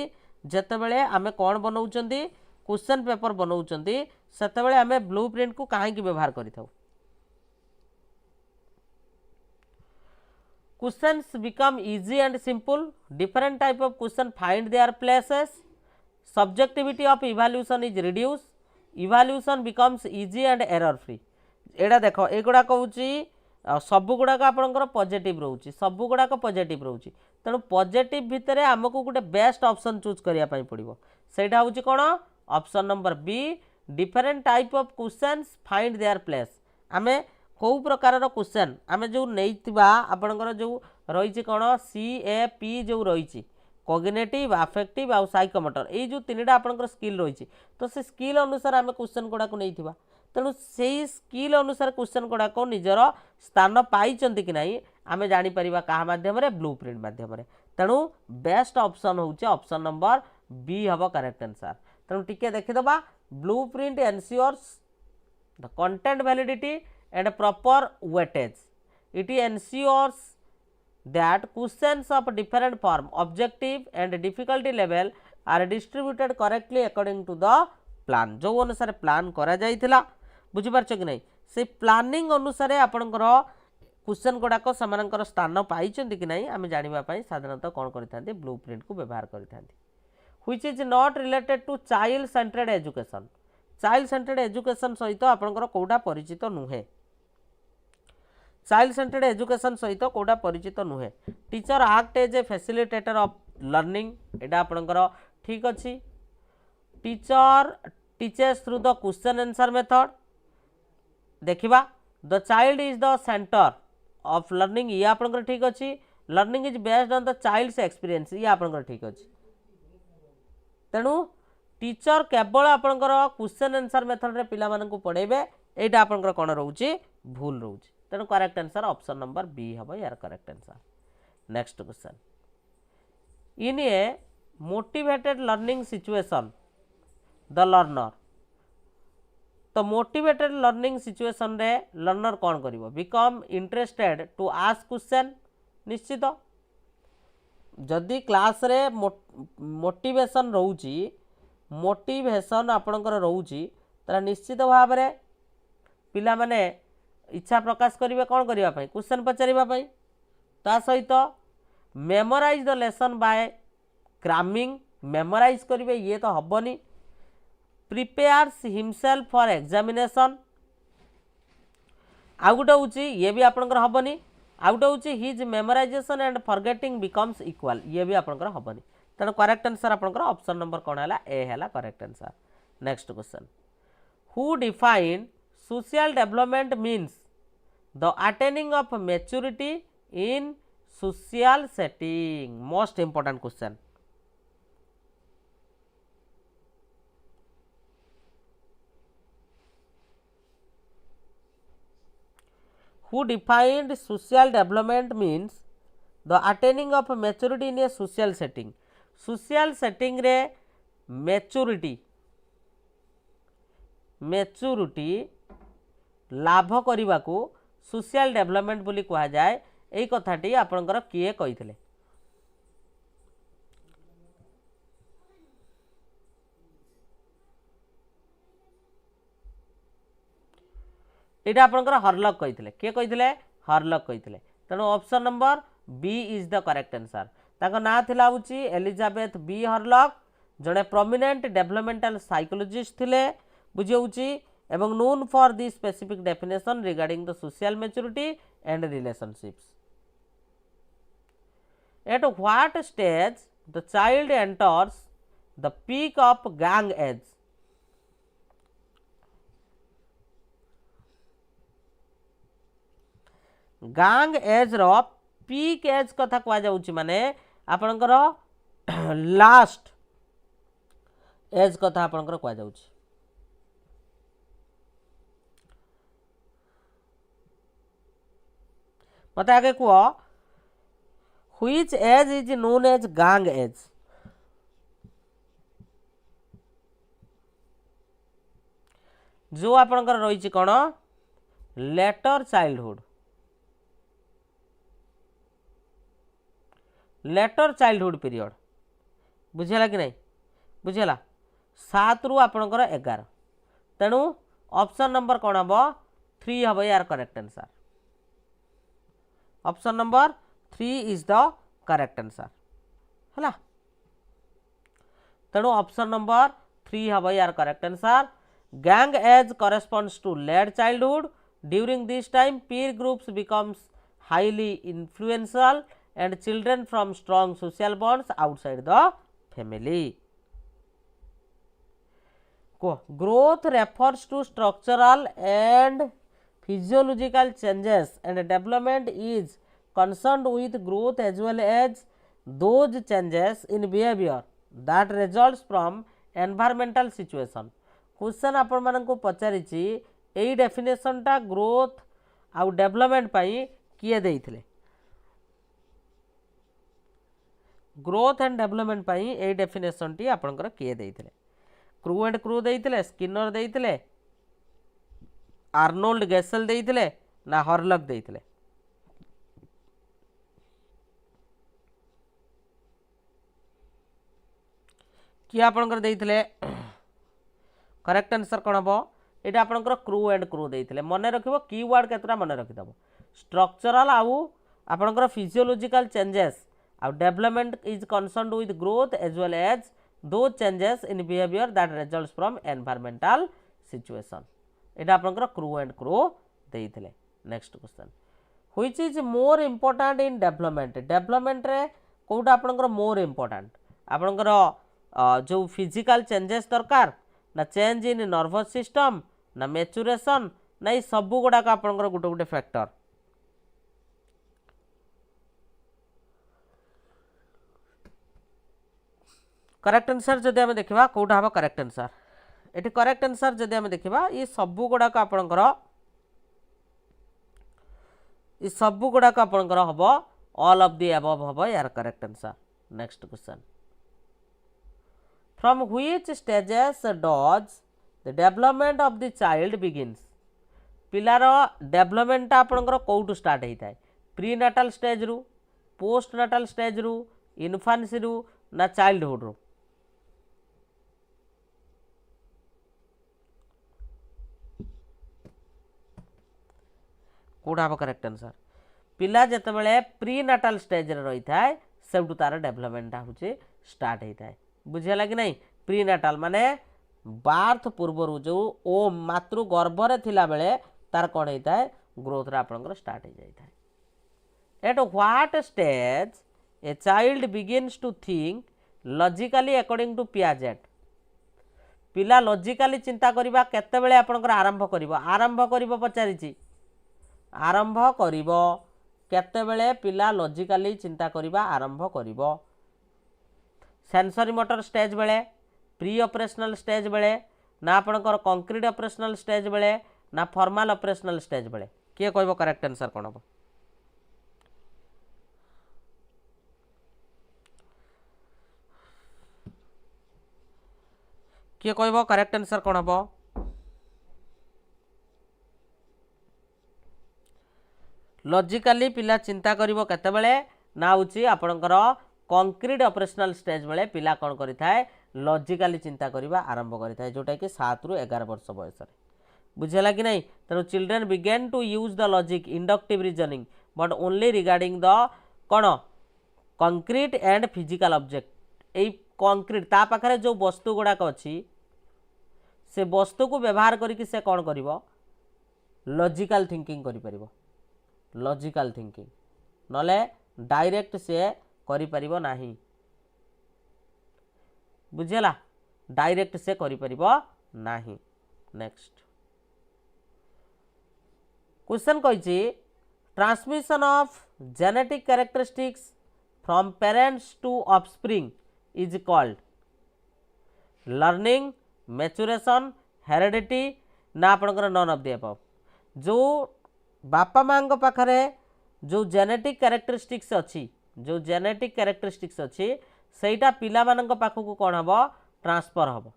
जतेबेले आमे कोन बनाउचंती क्वेश्चन पेपर बनाउचंती सेतेबेले आमे ब्लूप्रिंट को काहे की व्यवहार करि थाउ questions become easy and simple different type of question find their places subjectivity of evaluation is reduced evaluation becomes easy and error free एडा देखो एगुडा कहूची सब गुड़ाक आपनकर पॉजिटिव रहउची सब गुड़ाक पॉजिटिव रहउची तेणु पॉजिटिव भितरे हमको गोटे बेस्ट ऑप्शन चूज करिया पई पड़िबो सेटा होची कोन option number B different type of questions find their place आमे को प्रकार क्वेश्चन आमे जो नैतिबा आपनकर जो रही कौन CAP जो रही कॉग्निटिव अफेक्टिव आ साइकोमोटर ये जो तीनटा आपनकर स्किल रही तो से स्किल अनुसार आमे क्वेश्चन गुड़ा को नैतिबा तेणु से स्किल अनुसार क्वेश्चन गुड़ा को निजर स्थान पाइचंती कि नहीं आमे जानि परिबा कहा माध्यम रे ब्लूप्रिंट माध्यम रे तेणु बेस्ट ऑप्शन होचे ऑप्शन नंबर बी हबो करेक्ट आंसर तेणु टिके देखि दबा blueprint एन्श्योर्स the content validity and proper weightage. It ensures that questions of different form, objective and difficulty level are distributed correctly according to the plan. जो अनुसार plan करा जाइथिला बुझि पारछ कि नहीं से प्लानिंग अनुसार आपनकर क्वेश्चन गुड़ाक सेमानकर स्थान पाइछन्ति कि नहीं आमे जानिबा पई साधारणतः कोन करिथांती ब्लूप्रिंट को व्यवहार करिथांती. which is not related to child centered education. Child centred education सहित आपनकर कोडा परिचित नुहे. चाइल्ड सेंटर्ड एजुकेशन सहित कोडा परिचित नुहे. Teacher act as a facilitator of learning एटा आपनकर ठीक अछि. Teacher teachers through the question answer method देखिबा. The child is the centre of learning ये आपनकर ठीक अछि. Learning is based on the child's experience ये आपनकर ठीक अछि. तेणु टीचर केवल आपनकर क्वेश्चन आंसर मेथड रे पिला मानन को पढेबे एटा आपनकर कोन रहउची भूल रहउची. तेणु correct answer option number B हबो यार correct answer. Next question. In a motivated learning situation the learner. तो मोटिवेटेड लर्निंग सिचुएशन रे लर्नर कोन करिवो become interested to ask question. निश्चित जदि क्लास रे मोटिवेशन रहउची मोटिवेशन आपणकर रोची तार निश्चित भाव में पिला माने इच्छा प्रकाश करेंगे कौन करने क्वेश्चन पचारे ता सहित memorise the lesson by cramming memorise करेंगे ये तो हेनी. प्रिपेयर्स हिमसेल्फ फॉर एग्जामिनेशन आउ गोटे हूँ ये भी आपंकर हेनी. आउ गोटे हूँ his memorisation and forgetting becomes equal ये भी आपंकर हेनी. तेणु करेक्ट आंसर आपनकर ऑप्शन नंबर कौन है ए है correct answer. Next question. Who define social development means the attaining of maturity in social setting. Most important question. Who defined social development means the attaining of maturity in A social setting. Social setting रे maturity लाभ करने को social development बोली कहा जाए. यही कथाटी आपनकर किए कहिथिले. एटा आपनकर हरलक कहिथिले. के कहिथिले हरलक कहिथिले. तेणु option number B is the correct answer. ताको ना थिला होची एलिजाबेथ बी हरलक जड़े प्रोमिनेंट डेवलपमेंटल साइकोलॉजिस्ट थिले बुझे होची एवं known for the specific definition regarding the social maturity and relationships. At what stage the child enters the peak of gang age. Gang age रो पीक एज कथा कह जाउची माने आपनकर लास्ट एज कथा आपनकर कह जाउची. मत आगे कह which age is known as gang age. जो आपनकर रही कौन later childhood. Later childhood period बुझेला कि नहीं बुझेला 7 रु आपनकर 11. तेणु ऑप्शन नंबर कौन हम 3 हम यार correct answer. Option number 3 is the correct answer है. तेणु ऑप्शन नंबर 3 हम यार correct answer. Gang age corresponds to late childhood. During this time peer groups becomes highly influential and children from strong social bonds outside the family. Growth refers to structural and physiological changes and development is concerned with growth as well as those changes in behavior that results from environmental situation. Question आपण मानन को पचारिछि एई definition टा growth आउ development पई किए देइथिले. Growth and development पई a definition टी आपनकर किए देइथिले. क्रू एंड क्रू देइथिले स्किनर देइथिले आर्नोल्ड गेसेल देइथिले ना हॉर्लक देइथिले? किए आपणकर देइथिले? करेक्ट आंसर कौन हम? ये आपंकर क्रू एंड क्रू देइथिले। मन रखिबो कीवर्ड केतरा मन रखिदबो। स्ट्रक्चरल आउ आपंकर फिजियोलॉजिकल चेंजेस आउ development is concerned with growth as well as those changes in behaviour that results from environmental situation. ये आपंकर क्रू एंड क्रू देइथिले। Next question, which is more important in development? Development रे कोटा आपंकर मोर important? आपंकर जो physical changes दरकार ना चेंज इन नर्वस सिस्टम ना मैच्योरेशन ना ये सब गुड़ाक आपंकर गोटे गोटे फैक्टर। करेक्ट आंसर जदि आम देखा कौटा हम करेक्ट आंसर? ये करेक्ट आंसर जदि आम देखा ये सब गुड़ाक आपंकर हम ऑल ऑफ द अबव हम यार correct answer. Next question, from which stages does the development of the child begins? पिलार डेवलपमेंट आपंकर कौटू स्टार्ट होता है? प्री नाटाल स्टेज रु, पोस्ट नाटाल स्टेज रु, इन्फान्सी रु ना चाइल्डहुड रु? कौटा हम करेक्ट आंसर? पिला जितेबाला प्री नाटाल स्टेज रही है से तार डेवलपमेंट हूँ स्टार्ट होता है। बुझेगा कि नहीं? प्री नाटाल माने बार्थ पूर्वर जो ओ मातृ गर्भरे थिला बेले तार कौन होता है ग्रोथ आपंकर स्टार्ट हो जाता है। At what stage a child begins to think logically according to Piaget? पिला लॉजिकली चिंता करबा केतेबेले आपंकर आरंभ करिवो? आरंभ करिवो पचारिछि, आरंभ करिवो केतेबेले पिला लॉजिकली चिंता करबा आरंभ करिवो? सेंसरी मोटर स्टेज बेले, प्री ऑपरेशनल स्टेज बेले ना आपंकर कंक्रीट ऑपरेशनल स्टेज बेले ना फॉर्मल ऑपरेशनल स्टेज बेले? किए कहबो करेक्ट आंसर कौन हम? किए कहबो करेक्ट आंसर कौन हम? लॉजिकली पिला चिंता करिवो केतेबेले ना होची आपनकर कंक्रीट ऑपरेशनल स्टेज बेले पिला कौन करिथाय लॉजिकली चिंता करबा आरंभ करिथाय जोटा कि 7 रु 11 वर्ष बयस रे। बुझेला कि नहीं? तेणु children begin to use the logic inductive reasoning but only regarding the कौन कंक्रीट एंड फिजिकल ऑब्जेक्ट। एई कंक्रीट ता पाखरे जो वस्तु गुड़ाक अच्छी से वस्तु को व्यवहार करके से कौन करिवो लॉजिकल थिंकिंग करि परिबो। लॉजिकल थिंकिंग नले डायरेक्ट से करि परिबो नाही। बुझेला? डायरेक्ट से करि परिबो नाही। नेक्स्ट क्वेश्चन कहिछि transmission of genetic characteristics from parents to offspring is called learning, maturation, heredity ना आपनकर नन ऑफ द अबव? जो बापा माँ पाखरे जो जेनेटिक कैरेक्टरिस्टिक्स अच्छी, जो जेनेटिक कैरेक्टरिस्टिक्स अच्छी सेटा पिला मानक पाखक कौन हम ट्रांसफर हम।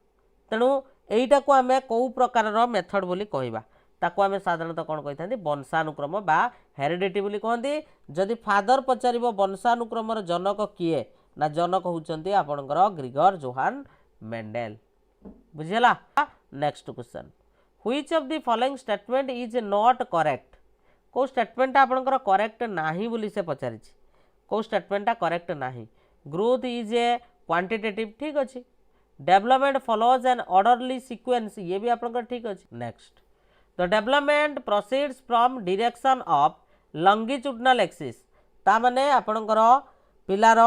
तेणु यहीटा को आम कौ प्रकार मेथड बोली कहवा ताको आम साधारणतः कौन कही था वंशानुक्रम बा हेरिडिटी बोली कहती। जदि फादर पचार वंशानुक्रम जनक किए ना जनक होउचंती आपनकर ग्रिगर जोहान मेंडेल। बुझेला? Next question, which of the following statement is not correct? को स्टेटमेंट आपनकर करेक्ट नाही बोली से पचारि। को स्टेटमेंटा करेक्ट नाही? ग्रोथ इज ए क्वांटिटेटिव, ठीक अच्छे। Development follows an orderly sequence, ये भी आपनकर ठीक अच्छे। Next, the development proceeds from direction of longitudinal axis. ता माने आपनकर पिलार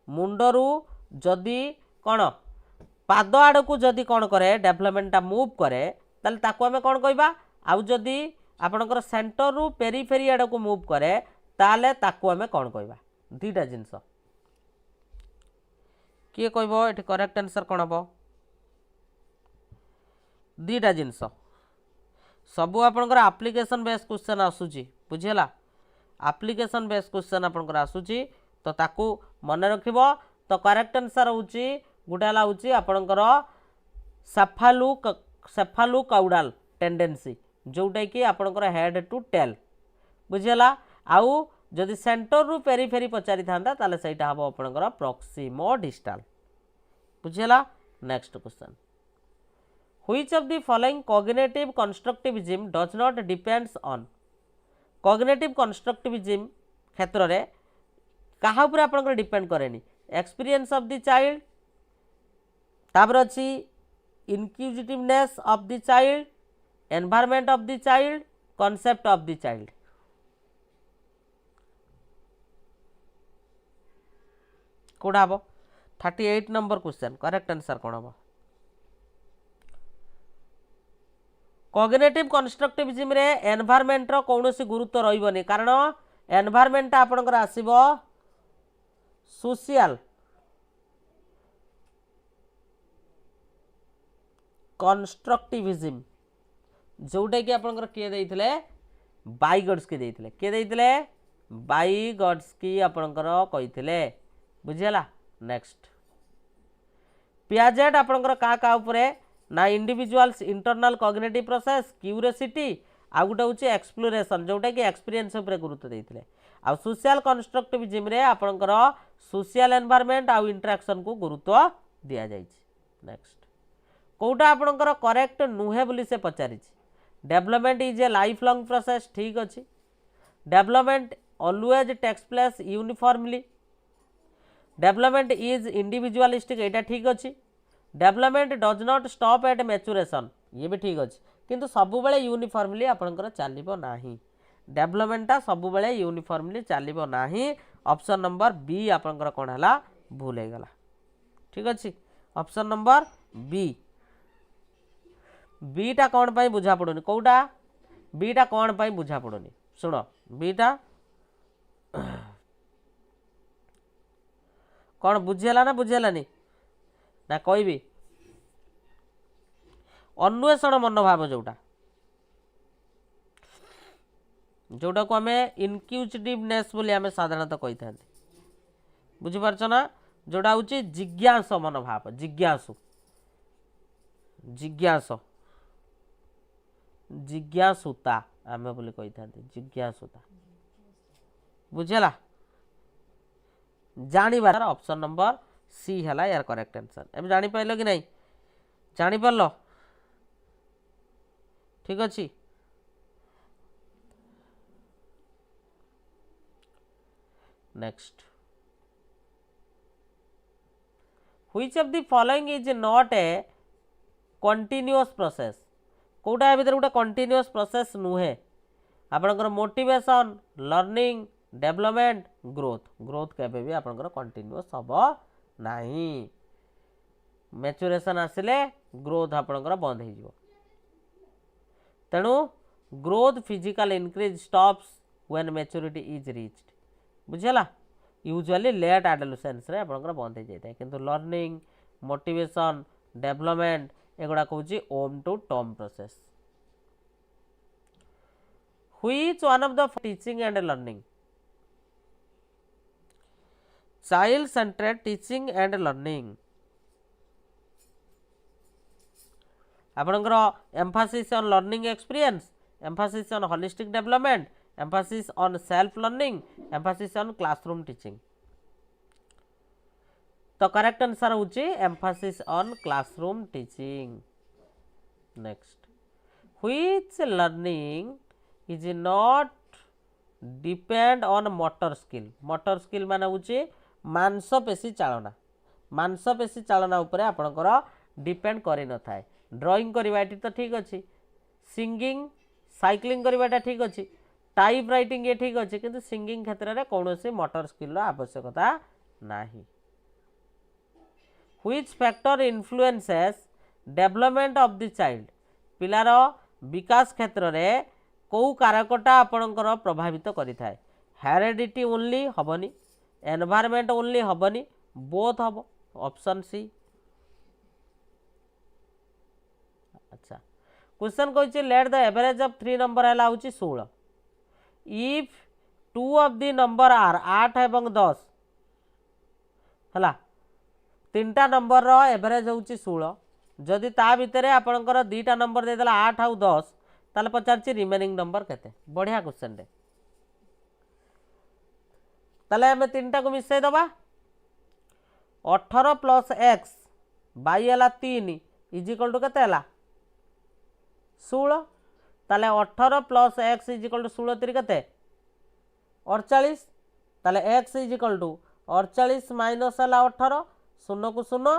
मुंडरू जदि कौन पाद आड़ को जदि कौन करे डेवलपमेंटा मूव करे ताले ताको आमे कौन कहबा? आउ जदि आपनकर सेंटर रु पेरीफेरी आड़ को मूव करे ताले ताको आमे कौन कहबा? दुईटा जिनस किए कहबो? एठी करेक्ट आंसर कौन हबो? दुईटा जिनस सबू आपनकर एप्लिकेशन बेस क्वेश्चन आसुची। बुझेला? एप्लिकेशन बेस क्वेश्चन आपनकर आसुची तो ताकू मन रखिबो। तो करेक्ट आंसर होची गुटाला होची आपनकर सेफालू काउडाल। टेंडेंसी जोटा कि आपंकर हेड टू टेल बुझीगला। आउ जदि सेंटर रु पेरीफेरी पचारि थांता ताले सेटा हबो आपनकर प्रॉक्सिमो डिस्टल बुझीगला। Next question which of the following cognitive constructivism does not depends on cognitive constructivism क्षेत्र रे कहा ऊपर आपनकर डिपेंड करेनी एक्सपीरियंस ऑफ द चाइल्ड तापर अछि inquisitiveness of the child environment of the child concept of the child कोड़ा हम 38 नंबर क्वेश्चन करेक्ट आंसर कौन हम कॉग्निटिव कंस्ट्रक्टिविज्म रे एनवायरनमेंट रो कौनसी गुरुत्व रहिबनी कारण एनवायरनमेंट आपनकर आसीबो सोशल कंस्ट्रक्टिविज्म जोटा कि आपनकर किए देइथिले बाइगड्स के देइथिले किए देइथिले बाइगड्स की आपनकर कहिथिले बुझिला। नेक्स्ट पियाजेट आपनकर का ऊपर ना individuals internal cognitive process curiosity आ गोटे होची एक्सप्लोरेशन जोटा कि एक्सपीरियंस ऊपर गुरुत्व देइथिले आ सोशल कंस्ट्रक्टिविज्म रे आपनकर सोशल एनवायरनमेंट आ इंटरेक्शन को गुरुत्व दिया जाइछि। नेक्स्ट कोटा आपनकर करेक्ट नुहे बोली से पचारि development is a life long process ठीक अछि development always takes place uniformly development is individualistic एटा ठीक अछि development does not stop at maturation ये भी ठीक अछि किंतु सबु बेले यूनिफॉर्मली आपनकर चलिबो नाही डेवलपमेंटा सबु बेले यूनिफॉर्मली चलिबो नाही ऑप्शन नंबर बी आपनकर कोन हला भूल हे गला ठीक अछि ऑप्शन नंबर बी बीटा कौन पाई बुझा पड़ुनी कोटा बीटा कौन पाई बुझा पड़ुनी सुनो बीटा कौन बुझेला ना बुझेलानी ना कहबी अन्वेषण मनोभाव जोटा जोटा को आम इनक्यूजिटिवनेस बोली आम साधारणतः कही था बुझीपारछ ना जोटा हूँ जिज्ञास मनोभाव जिज्ञासु जिज्ञास जिज्ञासुता आम बोली कही था जिज्ञासुता बुझेला जानिबार ऑप्शन नंबर सी है यार करेक्ट आंसर एम जानी पाइल कि नहीं जानी पारलो ठीक अच्छी next which of the following is not a continuous process कोटा ए भीतर गोटे कंटीन्यूअस प्रोसेस नुहे आपनकर motivation learning development growth growth केबे भी आपनकर कंटीन्यूअस हबो नाही मैच्योरेशन आसिले ग्रोथ आपनकर बंद हो जिवो तेणु growth physical increase stops when maturity is reached बुझला यूजुअली लेट एडोलेसेंस रे आपनकर बंद हो जाय किंतु लर्निंग मोटिवेशन डेवलपमेंट एगुड़ा कहूँ ओम टू टर्म process which one of the teaching and learning child centred teaching and learning आपनकर emphasis on learning experience emphasis on holistic development emphasis on self learning emphasis on classroom teaching तो correct answer होची emphasis on classroom teaching. Next which learning is not depend on motor skill माने होची मांसपेशी चालना उपरे आपनकर depend करि न थाए ड्राइंग करबा एटी तो ठीक अच्छी सिंगिंग साइक्लिंग करवाटा ठीक अच्छी टाइप राइटिंग ये ठीक अच्छे किंतु सिंगिंग क्षेत्र में कौन सी मोटर स्किल आवश्यकता नाही। Which factor influences development of the child पिलार विकास क्षेत्र में कौ कारकटा आपणकर प्रभावित करि थाए हेरेडिटी ओनली हबनी एनवायरनमेंट ओनली हबनी बोथ हब ऑप्शन सी। अच्छा क्वेश्चन कहछि let the average of 3 number हला होछि 16 if 2 of the number are 8 एवं 10 हला तीनटा नंबर रो एवरेज होछि 16 जदि ता भितर आपणकर दीटा नंबर देदेला 8 आउ 10 ताले पचारछि रिमेनिंग नंबर केते बढ़िया क्वेश्चन रे ताले हमें तीनटा को मिसई दबा 18 प्लस एक्स बाई है 3 इज इक्वल टू केते है 16 ताले 18 plus X is equal to 16 3 केते 48 ताले X is equal to 48 minus है 18 शून्य को शून्य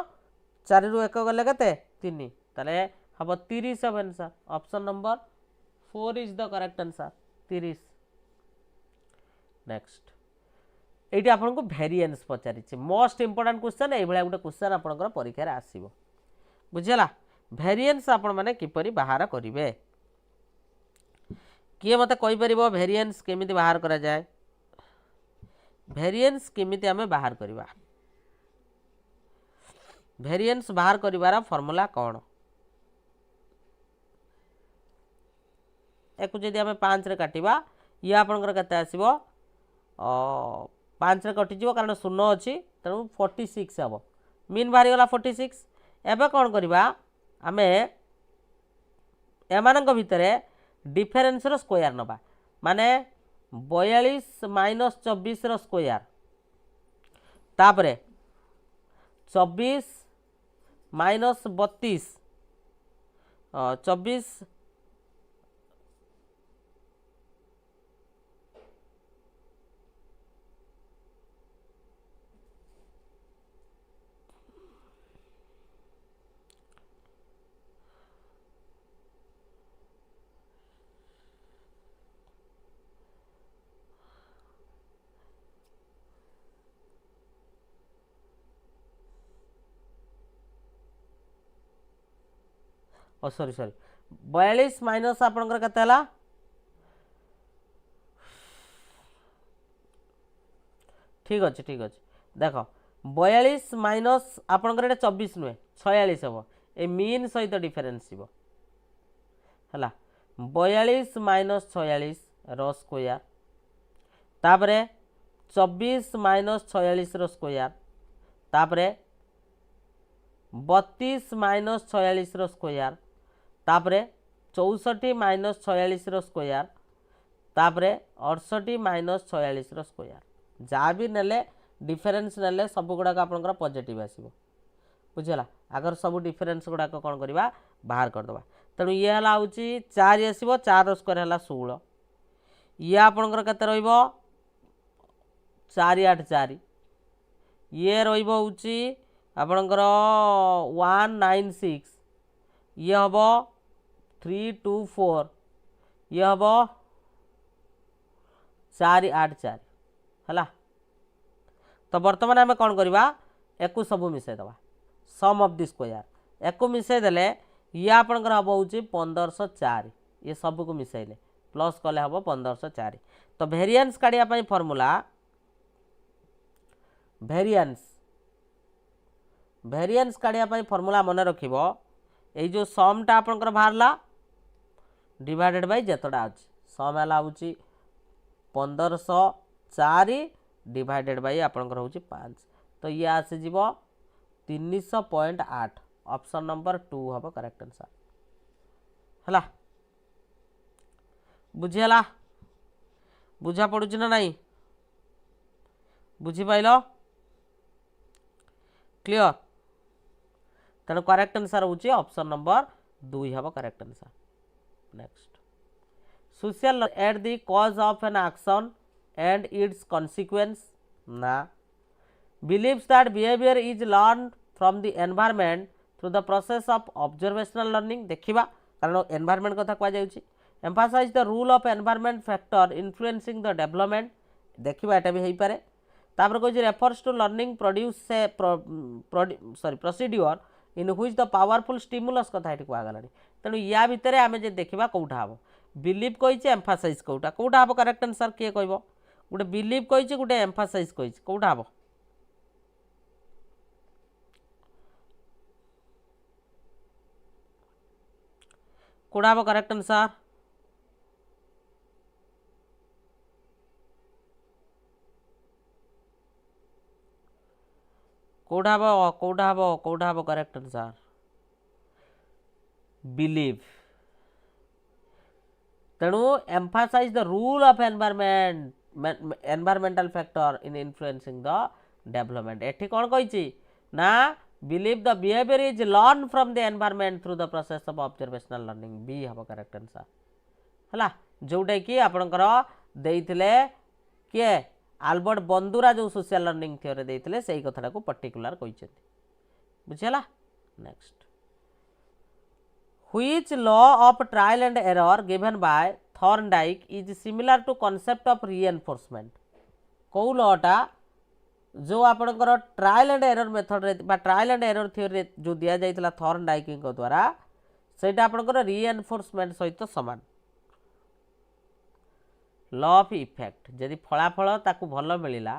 4 रु 1 गले केते 3 ताले हम 30 answer option number 4 is the correct answer 30 next ये आपको भेरिएंस पचारि मोस्ट इंपोर्टेंट क्वेश्चन ये गोटे क्वेश्चन आपंकर परीक्षा आसो बुझेगा भेरिएंस आपण मैंने किपरि बाहर करेंगे किए मत कहीपर भेरिएंस केमी बाहर करा जाए भेरिएंस केमी आम बाहर करवा भेरिएंस बाहर करार फॉर्मूला कौन एक जदि आम 5 रे काटिबा ये आपंकर केते आसीबो 5 रे कटिଯିବ कारण शून्य अच्छी तेणु 46 हम मीन बाहरी गला 46 एबे कौन करवा आम एमानक भितर डिफरेन्स रो स्क्वायर नबा माने 42 माइनस 24 रो स्क्वायर तापरे 24 माइनस 32 24 सॉरी 42 माइनस आपनकर केते हला ठीक अच्छे देख 42 माइनस आपनकर 24 नुहे 46 हम ए मीन सहित डिफरेन्स जीव है 42 माइनस 46 रो स्क्वायर तापरे 24 माइनस 46 रो स्क्वायर तापरे 32 माइनस 46 रो स्क्वायर तापरे 64 माइनस 46 रो स्क्वायर तापरे 68 माइनस 46 रो स्क्वायर जहाँ भी नेले डिफरेन्स नेले सब गुड़ाक आपंकर पॉजिटिव आसीबो बुझला अगर सब डिफरेन्स गुड़ाक कौन करवा बाहर करदे तेणु ये हला होची 4 आसीबो 4 रो स्क्वायर हला 16 ये आपंकर केते रहइबो 4 8 4 ये रहइबो होची आपंकर 196 ये हम 324 ये हम 4 8 4 है तो बर्तमान आम कौन करवा एक सबू मिसईदे सम ऑफ द स्क्वायर एक मिसईदेले ये आपंकर हम हूँ 1504 ये सबको मिसईले प्लस कले हम 1504 तो भेरिएंस काढ़ापी फॉर्मूला भेरिएंस काढ़ापी फॉर्मूला मन रखिबो ये जो समटा आपंकर बाहरला डिवाइडेड बाय जेतोटा अच्छी सम है हूँ 1504 डिवाइडेड बाय आपंकर हूँ 5 तो ये आसीज 300.8 ऑप्शन नंबर 2 हम करेक्ट आंसर है बुझीगला बुझा पड़ुच ना नहीं बुझीपाल क्लियर तेणु करेक्ट आंसर हूँ ऑप्शन नंबर 2 हम correct answer next social at the cause of an action and it's consequence ना believes that behavior is learned from the environment through the process of observational learning देखिबा कारण environment कथा कह जाउची emphasize the rule of environment factor influencing the development देखिबा एटा भी हेई पारे तापर कोइ refers to learning produce procedure in which the powerful stimulus कथा एठी कहा गलानी तेनु या भितरे आमे जे देखिबा कोउठा हबो बिलीव कहिचे emphasize कोउठा हबो करेक्ट आंसर के कहबो गुटे बिलीव कहिचे गुटे emphasize कहिचे कोउठा हबो कोड़ा हबो करेक्ट आंसर कोड़ा हबो करेक्ट आंसर बिलीव तेणु emphasise the rule of environmental factor in influencing the development एठी कौन कही ना believe the behaviour is learn from the environment through the process of observational learning B हम करेक्ट आंसर है जोटा कि आपणकर देइथिले किए आल्बर्ट बंदुरा जो सोशल लर्निंग थ्योरी देइथिले सेही कथाटा को पर्टिकुलर कहिसेंती बुझिला next Which law of trial and error given by Thorndike is similar to concept of reinforcement कौ लॉटा जो आपणकर ट्रायल एंड एरर मेथड रे बा ट्रायल एंड एरर थ्योरी जो दिया जाइतला थॉर्नडाइक द्वारा सेटा आपणकर रीएनफोर्समेंट सहित समान लॉ ऑफ इफेक्ट जदि फलाफल ताकू भल मिलिला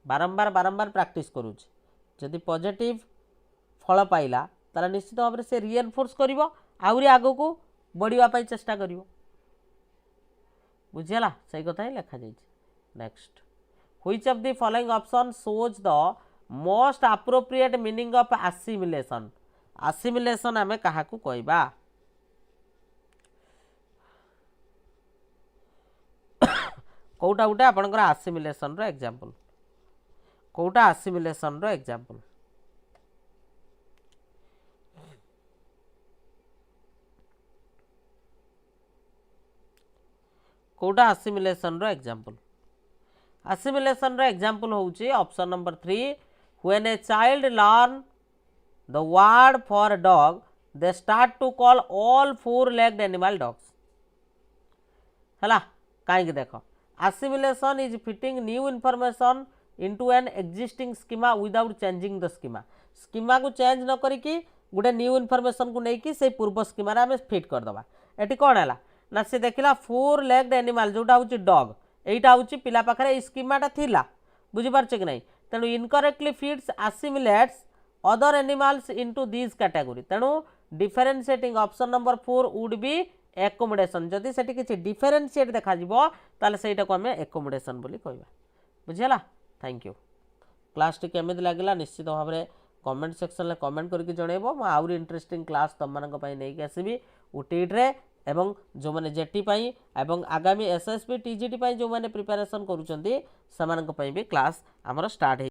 बारंबार बारंबार प्रैक्टिस करूछ जदि पॉजिटिव फल पाइला ताला निश्चित भाव से रीएनफोर्स करिवो आउरी आगो को बढ़िया पाई चेष्टा करिवो बुझिला सही कथा ही लिखा जाइछ next which of the following option shows the most appropriate meaning of assimilation assimilation हमें कहा को कहबा कोटा उठे आपनकर एसिमिलेशन रो एग्जांपल कोटा एसिमिलेशन रो एग्जांपल कोटा एसिमिलेशन रो एग्जांपल होउची option number 3 when a child learn the word for dog they start to call all four legged animal dogs हला काई देख assimilation is fitting new information into an existing schema without changing the schema को change न करिकी गुटे new information को लेकिन से पूर्व स्कीमा रे हमें फिट कर दबा एटी कोन हला ना से देखला फोर लेग्ड एनिमल जोटा होची डॉग एटा होची पिला पाखरे ए स्कीमाटा थिला बुझी पारछ कि नहीं तेणु incorrectly fits assimilates other animals into this category तेणु differentiating option number 4 would be accommodation जदि सेठी किछि डिफरेंशिएट देखा जिवो ताले सेटा को हमें एकोमोडेशन बोली कहबा बुझिला थैंक यू क्लास टी केमिति लागला निश्चित भाव में कमेंट सेक्शन में कमेंट करके जनइबो म आउरी इंटरेस्टिंग क्लास तम मानक पई नै के आसीबी ओटीईटी रे एवं जो माने जेटी पाई एवं आगामी एसएसबी टीजीटी पाई जो माने प्रिपरेशन करूचंती समान को पाई भी क्लास हमर स्टार्ट